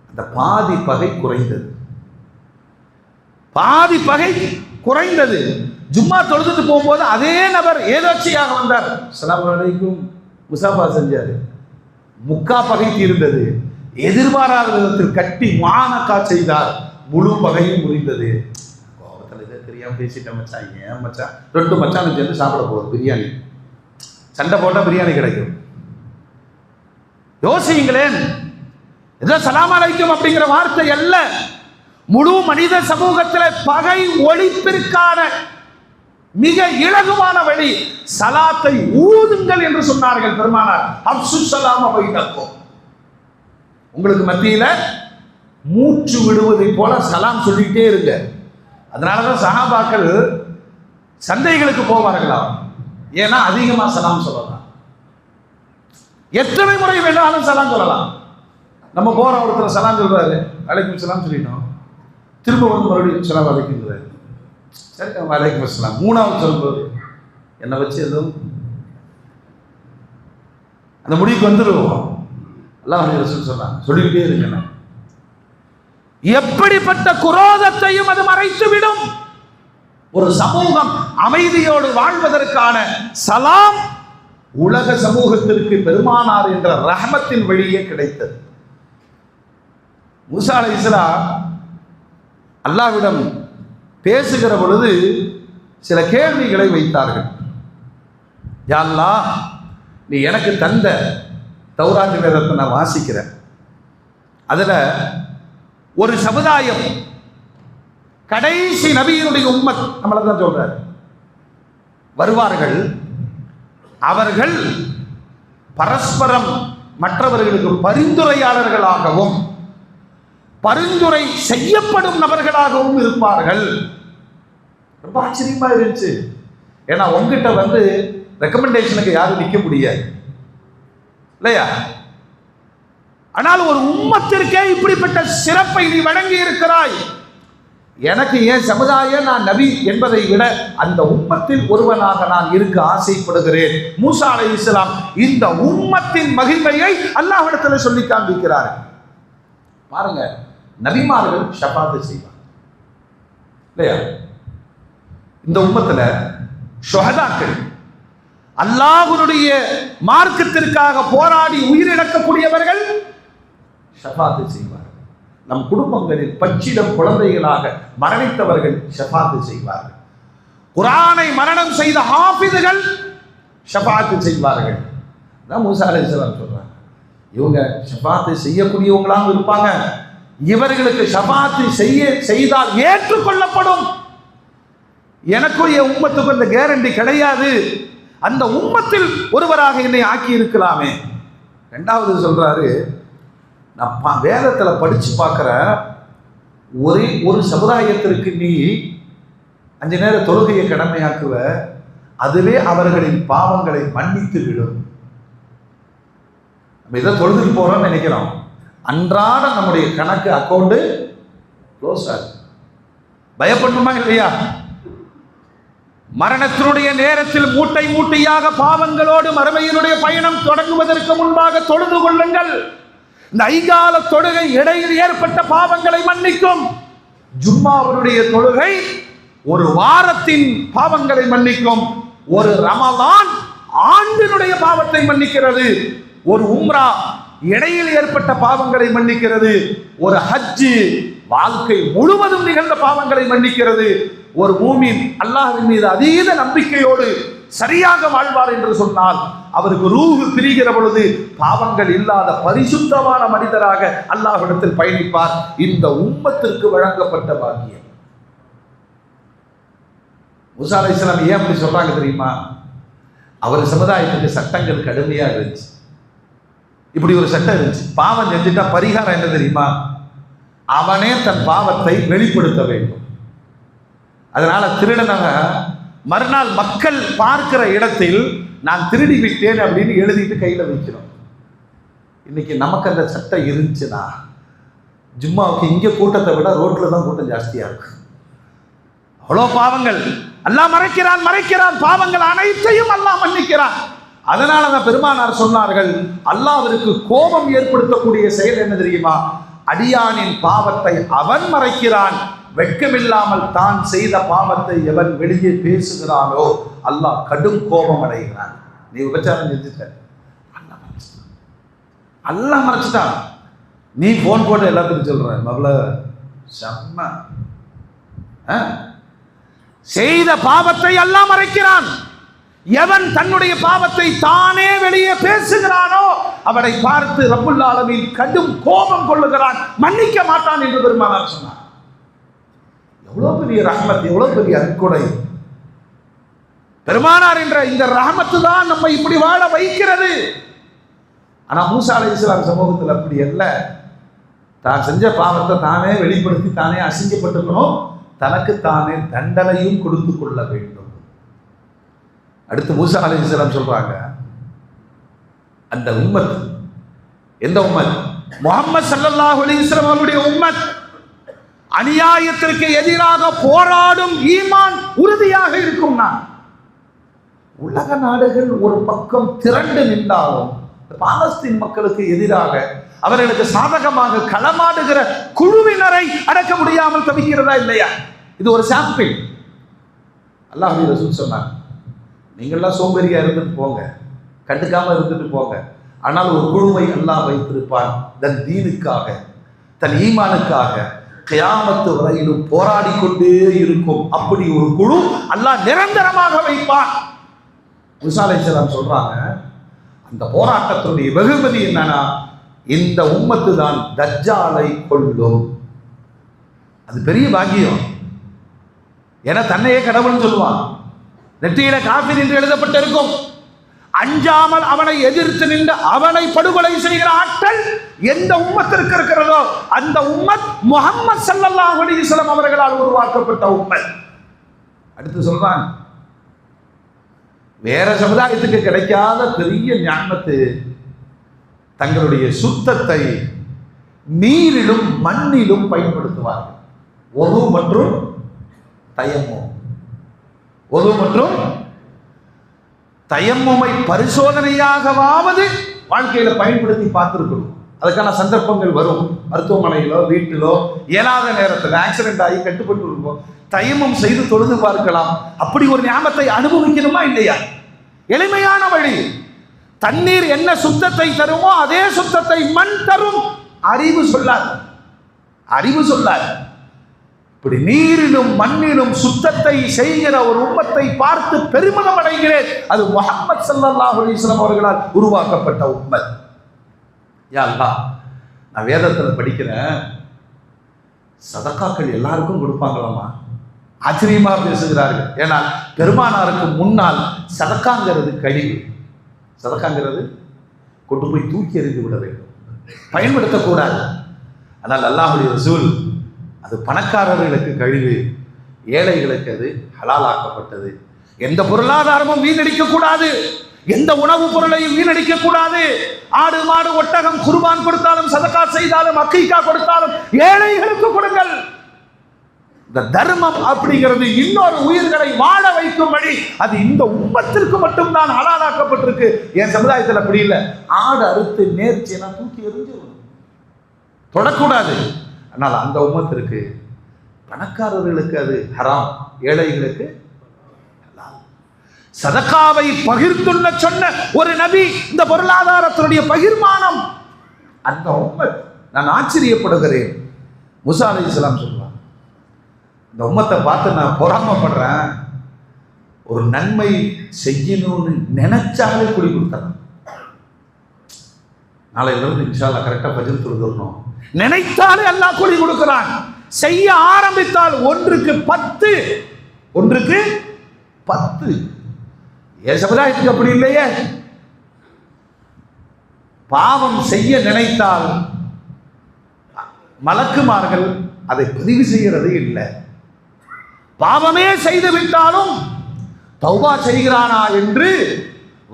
அந்த பாதி பகை குறைந்தது. ஜும்மா தொழுதுட்டு போகும்போது அதே நபர் ஏதோச்சியாக வந்தார், ஸலாம் அலைக்கும், முசாஃபா செஞ்சார். முக்கா பகை தீர்ந்தது. எதிர்பாராத விதத்தில் கட்டி மானக்கா செய்தார், முழு பகையும் முறிந்தது. கோபத்தில் இதை தெரியாம பேசிட்டேன் மச்சான், ஏன் மச்சான், 2 மச்சான் சேர்ந்து சாப்பிட போகுது பிரியாணி, சண்டை போட்டால் பிரியாணி கிடைக்கும். யோசிங்களேன், ஏதோ ஸலாம் அலைக்கும் அப்படிங்கிற வார்த்தை அல்ல, முழு மனித சமூகத்தில் பகை ஒழிப்பிற்கான மிக இலகுவான வழி சலாத்தை ஊதுங்கள் என்று சொன்னார்கள் பெருமானார். அப்சுஸ் ஸலாம பைனக்கும், உங்களுக்கு மத்தியில மூச்சு விடுவதை போல சலாம் சொல்லிக்கிட்டே இருங்க. அதனாலதான் சஹாபாக்கள் சந்தைகளுக்கு போவார்களாம், ஏன்னா அதிகமா சலாம் சொல்லலாம். எத்தனை முறை வேணாலும் சலாம் சொல்லலாம். நம்ம போற ஒருத்தர் சலாம் சொல்றாரு, அலைக்கும் சலாம் சொல்லிட்டோம், திரும்ப வந்து மறுபடியும் ஸலாம் அலைக்குங்கிறாரு, சரி வலைக்கும் அஸ்ஸலாம், 3வது சொல்லும்போது என்னை வச்சு எதுவும் அந்த முடிவுக்கு வந்துடுவோம். அல்லாஹ்வுடைய ரசூல் சொன்னாங்க, சொல்லிக்கிட்டே இருக்கேன். எப்படிப்பட்ட குரோதத்தையும் அது மறைத்துவிடும். ஒரு சமூகம் அமைதியோடு வாழ்வதற்கான சலாம் உலக சமூகத்திற்கு பெருமானார் என்ற ரஹமத்தின் வழியே கிடைத்தது. மூசா அலைஹிஸ்ஸலாம் அல்லாஹ்விடம் பேசுகிற பொழுது சில கேள்விகளை வைத்தார்கள். யா அல்லாஹ், நீ எனக்கு தந்த தௌராத் வேதத்தை நான் வாசிக்கிறேன், அதில் ஒரு சமுதாயம், கடைசி நபியினுடைய உம்மத், நம்மளை தான் சொல்றாரு, வருவார்கள். அவர்கள் பரஸ்பரம் மற்றவர்களுக்கு பரிந்துரையாளர்களாகவும் பரிந்துரை செய்யப்படும் நபர்களாகவும் இருப்பார்கள். ரொம்ப ஆச்சரியமா இருந்துச்சு. ஏன்னா உங்ககிட்ட வந்து ரெக்கமெண்டேஷனுக்கு யாரும் நிற்க முடியாது இல்லையா? ஆனால் ஒரு உம்மத்திற்கே இப்படிப்பட்ட சிறப்பை நீ வழங்கி இருக்கிறாய். எனக்கு ஏன் சமுதாயம், நான் நபி என்பதை விட அந்த உம்மத்தில் ஒருவனாக நான் இருக்க ஆசைப்படுகிறேன். மூசா அலைஹிஸ்ஸலாம் இந்த உம்மத்தின் மகிமையை அல்லாஹ்விடத்தில் சொல்லி காண்பிக்கிறார். பாருங்க, நபிமார்கள் ஷஃபாத் செய்வார் இல்லையா? இந்த உம்மத்துல ஷுஹதாக்கள், அல்லாஹ்வுடைய மார்க்கத்திற்காக போராடி உயிரிழக்கக்கூடியவர்கள் ஷஃபாத் செய்வார். நம் குடும்பங்களில் பச்சிடம் குழந்தைகளாக மரணித்தவர்கள் ஷஃபாத் செய்வார்கள். குர்ஆனை மரணம் செய்த ஹாஃபிதுகள் ஷஃபாத் செய்வார்கள். தான் மூசா அலைஹிஸ்ஸலாம் சொல்றாங்க, இவங்க ஷஃபாத் செய்யக்கூடியவங்களாக இருப்பாங்க, இவர்களுக்கு ஷஃபாத் செய்தால் ஏற்றுக்கொள்ளப்படும். எனக்கும் என் உம்மத்துக்கும் இந்த கேரண்டி கிடையாது, அந்த உம்மத்தில் ஒருவராக என்னை ஆக்கி இருக்கலாமே. 2வது சொல்றாரு, நான் வேதத்தில் படிச்சு பார்க்கிற ஒரு சமுதாயத்திற்கு நீ 5 நேர தொழுகையை கடமையாக்குவ, அதுவே அவர்களின் பாவங்களை மன்னித்து விடும். நம்ம இதை தொழுதுட்டு போறோம்னு நினைக்கிறோம், அன்றாட நம்முடைய கணக்கு அக்கௌண்ட் க்ளோஸ் ஆகுது. பயப்படணுமா இல்லையா? மரணத்தினுடைய நேரத்தில் மூட்டை மூட்டையாக பாவங்களோடு மறுமையினுடைய பயணம் தொடங்குவதற்கு முன்பாக தொழுது கொள்ளுங்கள். இந்த ஐகால தொழுகை இடையில் ஏற்பட்ட பாவங்களை மன்னிக்கும். ஜும்மாவுடைய தொழுகை ஒரு வாரத்தின் பாவங்களை மன்னிக்கும். ஒரு ரமலான் ஆண்டினுடைய பாவத்தை மன்னிக்கிறது. ஒரு உம்ரா இடையில் ஏற்பட்ட பாவங்களை மன்னிக்கிறது. ஒரு ஹஜ் வாழ்க்கை முழுவதும் நிகழ்ந்த பாவங்களை மன்னிக்கிறது. ஒரு மூமின் அல்லாஹ்வின் மீது அதீத நம்பிக்கையோடு சரியாக வாழ்வார் என்று சொன்னால் அவருக்கு ரூஹ் பிரிகிற பொழுது பாவங்கள் இல்லாத பரிசுத்தமான மனிதராக அல்லாஹ்விடத்தில் பயணிப்பார். இந்த உம்மத்திற்கு வழங்கப்பட்ட பாக்கியம். மூசா அலைஹிஸ்ஸலாம் ஏன் அப்படி சொல்றாங்க தெரியுமா? அவர் சமுதாயத்துக்கு சட்டங்கள் கடுமையா இருந்துச்சு. இப்படி ஒரு சட்டம் இருந்துச்சு, பாவம் செஞ்சுட்டா பரிகாரம் என்ன தெரியுமா? அவனே தன் பாவத்தை வெளிப்படுத்த வேண்டும். அதனால திருடனவ மறுநாள் மக்கள் பார்க்கிற இடத்தில் நான் திருடி விட்டேன் அப்படின்னு எழுதிட்டு கையில் வைக்கிறோம். இன்னைக்கு நமக்கு அந்த சட்டம் இருந்துச்சுன்னா ஜும்மாவுக்கு இங்கே கூட்டத்தை விட ரோட்டில் தான் கூட்டம் ஜாஸ்தியாக இருக்கு. அவ்வளோ பாவங்கள் அல்லாஹ் மறைக்கிறான் பாவங்கள் அனைத்தையும் அல்லாஹ் மன்னிக்கிறான். அதனால தான் பெருமானார் சொன்னார்கள், அல்லாஹ்விற்கு கோபம் ஏற்படுத்தக்கூடிய செயல் என்ன தெரியுமா? அடியானின் பாவத்தை அவன் மறைக்கிறான், வெட்கமில்லாமல் தான் செய்த பாவத்தை எவன் வெளியே பேசுகிறானோ அல்லாஹ் கடும் கோபம் அடைகிறான். நீ உபச்சாரம் செஞ்சுட்ட, அல்லாஹ் மறைச்சிட்டான். நீ போன் போட்டு எல்லாத்துக்கும் சொல்ற மகள செம்ம செய்த பாவத்தை அல்லாஹ் மறைக்கிறான். எவன் தன்னுடைய பாவத்தை தானே வெளியே பேசுகிறானோ அவனை பார்த்து ரப்புல் ஆலமீன் கடும் கோபம் கொள்ளுகிறான், மன்னிக்க மாட்டான் என்று பெருமானார் சொன்னார். எவ்வளவு பெரிய ரஹ்மத், எவ்வளவு பெரிய அருட்கொடை! பெருமானார் என்ற இந்த ரஹ்மத்து தான் நம்ம இப்படி வாழ வைக்கிறது. ஆனா மூசா அலைஹிஸ்ஸலாம் சமூகத்தில் அப்படி அல்ல. தான் செஞ்ச பாவத்தை தானே வெளிப்படுத்தி தானே அசிங்கப்பட்டுக்கணும், தனக்கு தானே தண்டனையும் கொடுத்து கொள்ள வேண்டும். அடுத்து மூசா அலைஹிஸ்ஸலாம் சொல்றாங்க, அந்த உம்மத் எந்த உம்மத்? முஹம்மது ஸல்லல்லாஹு அலைஹி வஸல்லம் அவருடைய உம்மத் அநியாயத்திற்கு எதிராக போராடும் ஈமான் உறுதியாக இருக்கும்னா, உலக நாடுகள் ஒரு பக்கம் திரண்டு நின்றாலும் பாலஸ்தீன் மக்களுக்கு எதிராக அவர்களுக்கு சாதகமாக களமாடுகிற குழுவினரை அடக்க முடியாமல் தவிக்கிறதா இல்லையா? இது ஒரு சாம்பிள். அல்லாஹ்வுடைய ரசூல் சொன்னார், நீங்கள்லாம் சோம்பேறியா இருந்துட்டு போங்க, கண்டுக்காம இருந்துட்டு போங்க, ஆனால் ஒரு குழுவை அல்லாஹ் வைத்திருப்பான் தன் தீனுக்காக, தன் ஈமானுக்காக கியாமத்து வரையிலும் போராடி கொண்டே இருக்கும். அப்படி ஒரு குழு அல்லாஹ் நிரந்தரமாக வைப்பான். மூசா அலைஹிஸ்ஸலாம் சொல்றாங்க, அந்த போராட்டத்தினுடைய வெகுமதி என்னன்னா, இந்த உம்மத்து தான் தஜ்ஜாலை கொல்லும். அது பெரிய பாக்கியம். ஏன்னா தன்னையே கடவுள்னு சொல்லுவான், நெற்றியில காஃபிர் என்று எழுதப்பட்டிருக்கும். அஞ்சாமல் அவனை எதிர்த்து நின்று அவனை படுகொலை செய்கிற ஆற்றல் எந்த உம்மத்திற்கு இருக்கிறதோ அந்த உம்மத் முஹம்மது ஸல்லல்லாஹு அலைஹி வஸல்லம் அவர்களால் உருவாக்கப்பட்ட உம்மத். அடுத்து சொல்றான், வேற சமுதாயத்துக்கு கிடைக்காத பெரிய ஞானத்து தங்களுடைய சுத்தத்தை நீரிலும் மண்ணிலும் பயன்படுத்துவார்கள். ஒது மற்றும் தயம்மம். ஒது மற்றும் தயம்முமை பரிசோதனையாகவாவது வாழ்க்கையில பயன்படுத்தி பார்த்திருக்கணும். அதுக்கான சந்தர்ப்பங்கள் வரும். மருத்துவமனையிலோ வீட்டிலோ இயலாத நேரத்தில் ஆக்சிடென்ட் ஆகி கட்டுப்பட்டு இருக்கும், தயமும் செய்து தொழுது பார்க்கலாம். அப்படி ஒரு ஞாபகத்தை அனுபவிக்கணுமா இல்லையா? எளிமையான வழி. தண்ணீர் என்ன சுத்தத்தை தருமோ அதே சுத்தத்தை மண் தரும். அறிவு சொல்லாது, அறிவு சொல்லாது. இப்படி நீரிலும் மண்ணிலும் சுத்தத்தை செய்கிற ஒரு உம்மத்தை பார்த்து பெருமிதம் அடைகிறேன். அது முஹம்மது ஸல்லல்லாஹு அலைஹி வஸல்லம் அவர்களால் உருவாக்கப்பட்ட உம்மத். யா அல்லாஹ், நான் வேதத்தில் படிக்கிறேன், சதக்காக்கள் எல்லாருக்கும் கொடுப்பாங்களாமா? ஆச்சரியமா பேசுகிறார்கள். ஏன்னா பெருமானாருக்கு முன்னால் சதக்காங்கிறது கழிவு. சதக்காங்கிறது கொண்டு போய் தூக்கி எறிந்து விட வேண்டும், பயன்படுத்தக்கூடாது. ஆனால் அல்லாஹ்வுடைய ரசூல், அது பணக்காரர்களுக்கு கழிவு, ஏழைகளுக்கு அது ஹலாலாக்கப்பட்டது. எந்த பொருளாதாரமும் வீணடிக்க கூடாது, எந்த உணவுப் பொருளையும் வீணடிக்க கூடாது. ஆடு மாடு ஒட்டகம் குர்பான் கொடுத்தாலும், சதக்கா செய்தாலும், அக்கீகா கொடுத்தாலும் ஏழைகளுக்கு கொடுங்கள். இந்த தர்மம் அப்படிங்கிறது இன்னொரு உயிர்களை வாழ வைக்கும்படி அது இந்த உம்மத்திற்கு மட்டும்தான் ஹலாலாக்கப்பட்டிருக்கு. என் சமுதாயத்தில் அப்படி இல்லை. ஆடு அறுத்து நேர்ச்சினா தூக்கி எறிஞ்சு தொடக்கூடாது. ஆனால் அந்த உம்மத்திற்கு, பணக்காரர்களுக்கு அது ஹராம், ஏழைகளுக்கு ஹலால். சதகாவை பகிர்ந்துள்ள சொன்ன ஒரு நபி, இந்த பொருளாதாரத்தினுடைய பகிர்மானம். அந்த உம்மத், நான் ஆச்சரியப்படுகிறேன். மூசா அலைஹிஸ்ஸலாம் சொல்லுவாங்க, இந்த உம்மத்தை பார்த்து நான் பொறாமப்படுறேன். ஒரு நன்மை செய்யணும்னு நினைச்சாலே குடி கொடுத்தேன். நாளையிலிருந்து இன்ஷா அல்லாஹ் கரெக்டாக பஜ்ர் தொழுதுறணும். நினைத்தாலே அல்லாஹ் கூலி கொடுக்கிறான். செய்ய ஆரம்பித்தால் ஒன்றுக்கு 10, ஒன்றுக்கு 10. என் சமுதாயத்துக்கு அப்படி இல்லையே. பாவம் செய்ய நினைத்தால் மலக்குமார்கள் அதை பதிவு செய்யறதே இல்லை. பாவமே செய்து விட்டாலும் தௌபா செய்கிறானா என்று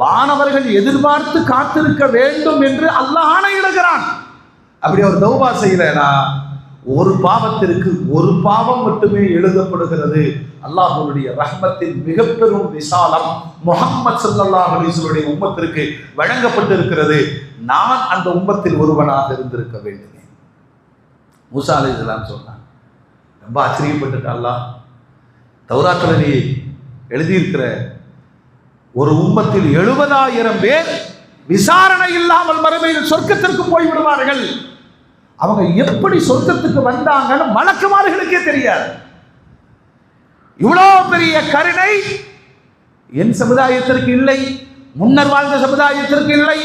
வானவர்கள் எதிர்பார்த்து காத்திருக்க வேண்டும் என்று அல்லாஹ் ஆணையிடுகிறான். அப்படி அவர் தௌபா செய்யலனா ஒரு பாவத்திற்கு ஒரு பாவம் மட்டுமே எழுதப்படுகிறது. அல்லாஹ்வுடைய ரஹ்மத்தின் மிக பெரும் விசாலம் முஹம்மது ஸல்லல்லாஹு அலைஹி வஸல்லம் உம்மத்திற்கு வழங்கப்பட்டிருக்கிறது. நான் அந்த உம்மத்தில் ஒருவனாக இருந்திருக்க வேண்டும். மூசா அலைஹிஸ்ஸலாம் சொன்னாங்க. ரொம்ப ஆச்சரியப்பட்டுட்டு அல்லாஹ் தௌராத்தில் நீ எழுதியிருக்கிற ஒரு உம்மத்தில் 70,000 பேர் விசாரணை இல்லாமல் மறுமையில் சொர்க்கத்திற்கு போய்விடுவார்கள். அவங்க எப்படி சொர்க்கத்துக்கு வந்தாங்கன்னு மலக்குமார்களுக்கே தெரியாது. இவ்வளவு பெரிய கருணை என் சமுதாயத்திற்கு இல்லை, முன்னர் வாழ்ந்த சமுதாயத்திற்கு இல்லை.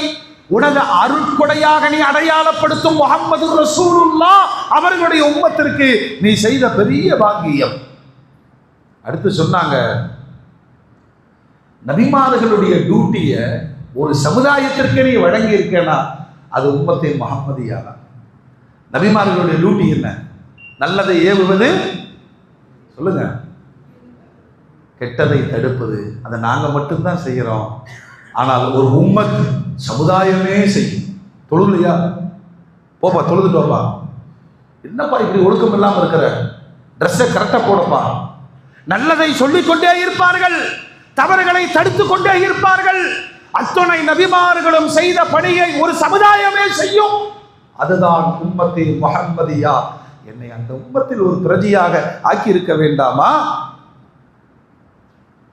உனது அருட்கொடையாக நீ அடையாளப்படுத்தும் முஹம்மது ரசூலுல்லாஹ் அவர்களுடைய உம்மத்திற்கு நீ செய்த பெரிய பாக்கியம். அடுத்து சொன்னாங்க, நபிமார்களுடைய டியூட்டியை ஒரு சமுதாயத்திற்கு நீ வழங்கி இருக்கேனா அது உம்மத்தே முஹம்மதியா தான். நபிமார்களுடைய டியூட்டி என்ன? நல்லதை ஏவுவது, சொல்லுங்க, கெட்டதை தடுப்பது. அதை நாங்க மட்டும்தான் செய்யறோம். ஆனால் ஒரு உம்மத் சமுதாயமே செய்யும். தொழுலையா? போப்பா தொழுதுட்டு வாப்பா. என்னப்பா இப்படி ஒழுக்கம் இல்லாமல் இருக்கிற? ட்ரெஸ்ஸை கரெக்டா போடப்பா. நல்லதை சொல்லிக்கொண்டே இருப்பார்கள், தவறுகளை தடுத்து கொண்டே இருப்பார்கள். அத்துணை நபிமார்களும் செய்த பணியை ஒரு சமுதாயமே செய்யும். அதுதான் உம்மத்தே முஹம்மதியா. என்னை அந்த உம்மத்தில் ஒரு பிரஜையாக ஆக்கி இருக்க வேண்டாமா?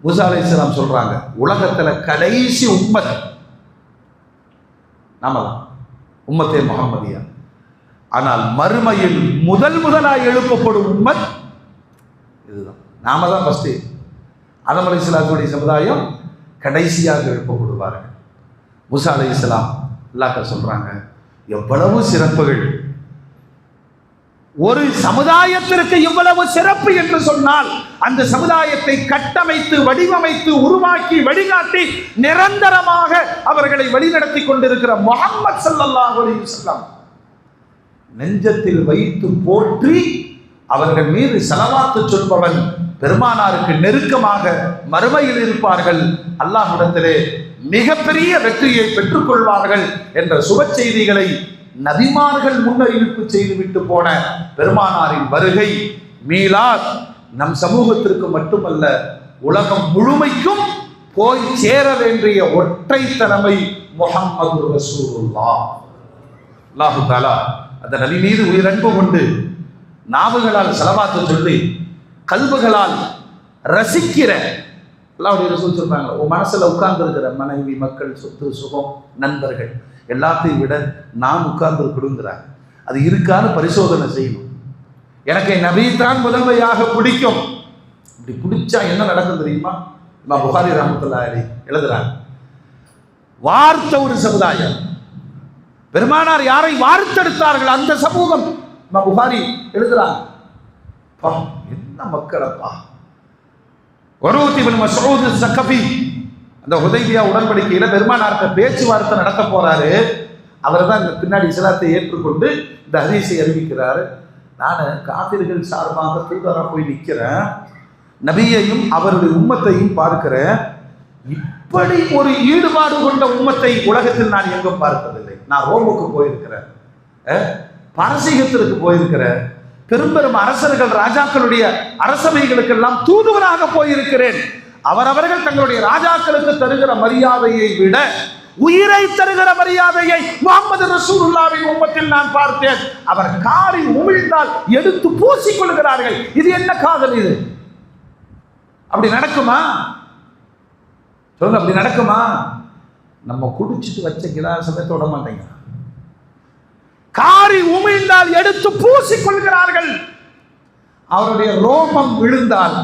மூசா அலைஹிஸ்ஸலாம் சொல்றாங்க, உலகத்துல கடைசி உம்மத் நாமதான், உம்மத்தே முஹம்மதியா. ஆனால் மறுமையில் முதலாய் எழுப்பப்படும் உம்மத் இதுதான். நாம தான் ஃபர்ஸ்ட். ஆதம் அலைஹிஸ்ஸலாத்துடைய சமுதாயம் கடைசியாக எழுப்பப்படுவார்கள். மூசா அலைஹிஸ்ஸலாம் அல்லாஹ் சொல்றாங்க, எவ்வளவு சிறப்புகள்! ஒரு சமுதாயத்திற்கு இவ்வளவு சிறப்பு என்று சொன்னால் அந்த சமுதாயத்தை கட்டமைத்து வடிவமைத்து உருவாக்கி வழிகாட்டி நிரந்தரமாக அவர்களை வழிநடத்தி கொண்டிருக்கிற முஹம்மது ஸல்லல்லாஹு அலைஹி வஸல்லம் நெஞ்சத்தில் வைத்து போற்றி அவர்கள் மீது ஸலவாத்து சொல்பவன் பெருமானாருக்கு நெருக்கமாக மறுமையில் இருப்பார்கள். அல்லாஹ்விடத்திலே மிகப்பெரிய வெற்றியை பெற்றுக் கொள்வார்கள் என்ற சுப செய்திகளை நபிமார்கள் முன்னறிவிப்பு செய்துவிட்டு போன பெருமானாரின் வருகை மீலாத் நம் சமூகத்திற்கு மட்டுமல்ல உலகம் முழுமைக்கும் போய் சேர வேண்டிய ஒற்றை தலைமை முஹம்மது ரசூலுல்லாஹ். அல்லாஹு தஆலா அந்த நபி மீது உயிரன்பு கொண்டு நாவுகளால் ஸலவாத்து சொல்லி கல்புகளால் ரசிக்கிற அல்லாஹ்வுடைய ரசூல் சொல்றாங்க, உன் மனசுல உட்கார்ந்து இருக்கிற மனைவி, மக்கள், சொத்து, சுகம், நண்பர்கள் எல்லாத்தையும் விட நான் உட்கார்ந்து கொடுங்கிறாங்க. அது இருக்கான்னு பரிசோதனை செய்யணும். எனக்கு நபி தான் முதன்மையாக பிடிக்கும். இப்படி பிடிச்சா என்ன நடக்கும் தெரியுமா? இமாம் புகாரி ரஹ்மத்துல்லாஹி அலைஹி எழுதுறாங்க, வார்த்த ஒரு சமுதாயம், பெருமானார் யாரை வார்த்தெடுத்தார்கள் அந்த சமூகம். இமாம் புகாரி எழுதுறாங்க, என்ன மக்களப்பா! உர்வத் இப்னு மஸ்ஊத் ஸகஃபி அந்த ஹுதைபியா உடன்படிக்கையில பெருமானார்ட்ட பேச்சுவார்த்தை நடத்த போறாரு. அவர் தான் இந்த பின்னாடி இஸ்லாத்தை ஏற்றுக்கொண்டு இந்த ஹதீஸை அறிவிக்கிறாரு. நான் காபிர்கள் சார்பாக தூதரா போய் நிற்கிறேன், நபியையும் அவருடைய உம்மத்தையும் பார்க்கிறேன். இப்படி ஒரு ஈடுபாடு கொண்ட உம்மத்தை உலகத்தில் நான் எங்கும் பார்த்ததில்லை. நான் ரோமுக்கு போயிருக்கிறேன், பாரசீகத்திற்கு போயிருக்கிறேன், பெரும்பெரும் அரசர்கள் ராஜாக்களுடைய அரசவைகளுக்கெல்லாம் தூதுவராக போயிருக்கிறேன். அவரவர்கள் தங்களுடைய ராஜாக்களுக்கு தருகிற மரியாதையை விட உயிரை தருகிற மரியாதையை முஹம்மது ரசூலுல்லாஹ்வின் உம்மத்தில் நான் பார்த்தேன். அவர் காரில் உமிழ்ந்தால் எடுத்து பூசிக் கொள்கிறார்கள். இது என்ன காதல்? இது அப்படி நடக்குமா? சொல்லுங்க, அப்படி நடக்குமா? நம்ம குடிச்சிட்டு வச்ச கிலாசத்தை தொட மாட்டேங்க. காரி உமிழ்ந்தால் எடுத்து பூசிக் கொள்கிறார்கள். அவருடைய ரோமம் விழுந்தால்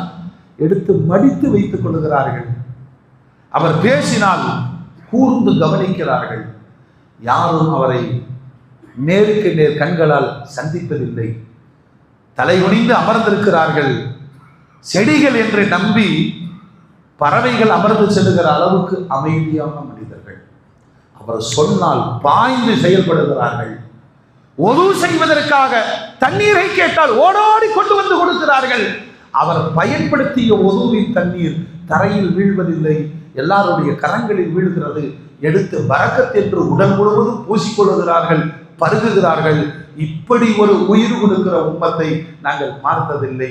எடுத்து மடித்து வைத்துக் கொள்கிறார்கள். அவர் பேசினால் கூர்ந்து கவனிக்கிறார்கள். யாரும் அவரை நேருக்கு நேர் கண்களால் சந்திப்பதில்லை. தலைகுனிந்து அமர்ந்திருக்கிறார்கள். செடிகள் என்று நம்பி பறவைகள் அமர்ந்து செல்லுகிற அளவுக்கு அமைதியான மனிதர்கள். அவர் சொன்னால் பாய்ந்து செயல்படுகிறார்கள். ஒது செய்வதற்காக தண்ணீரை கேட்டால் ஓடோடி கொண்டு வந்து கொடுக்கிறார்கள். அவர் பயன்படுத்திய ஒதுவின் தண்ணீர் தரையில் வீழ்வதில்லை, எல்லாருடைய கரங்களில் வீழ்கிறது. எடுத்து பரக்கத் என்று உடல் முழுவதும் பூசிக்கொள்ளுகிறார்கள், பருகுகிறார்கள். இப்படி ஒரு உயிர் கொடுக்கிற உம்மத்தை நாங்கள் பார்த்ததில்லை.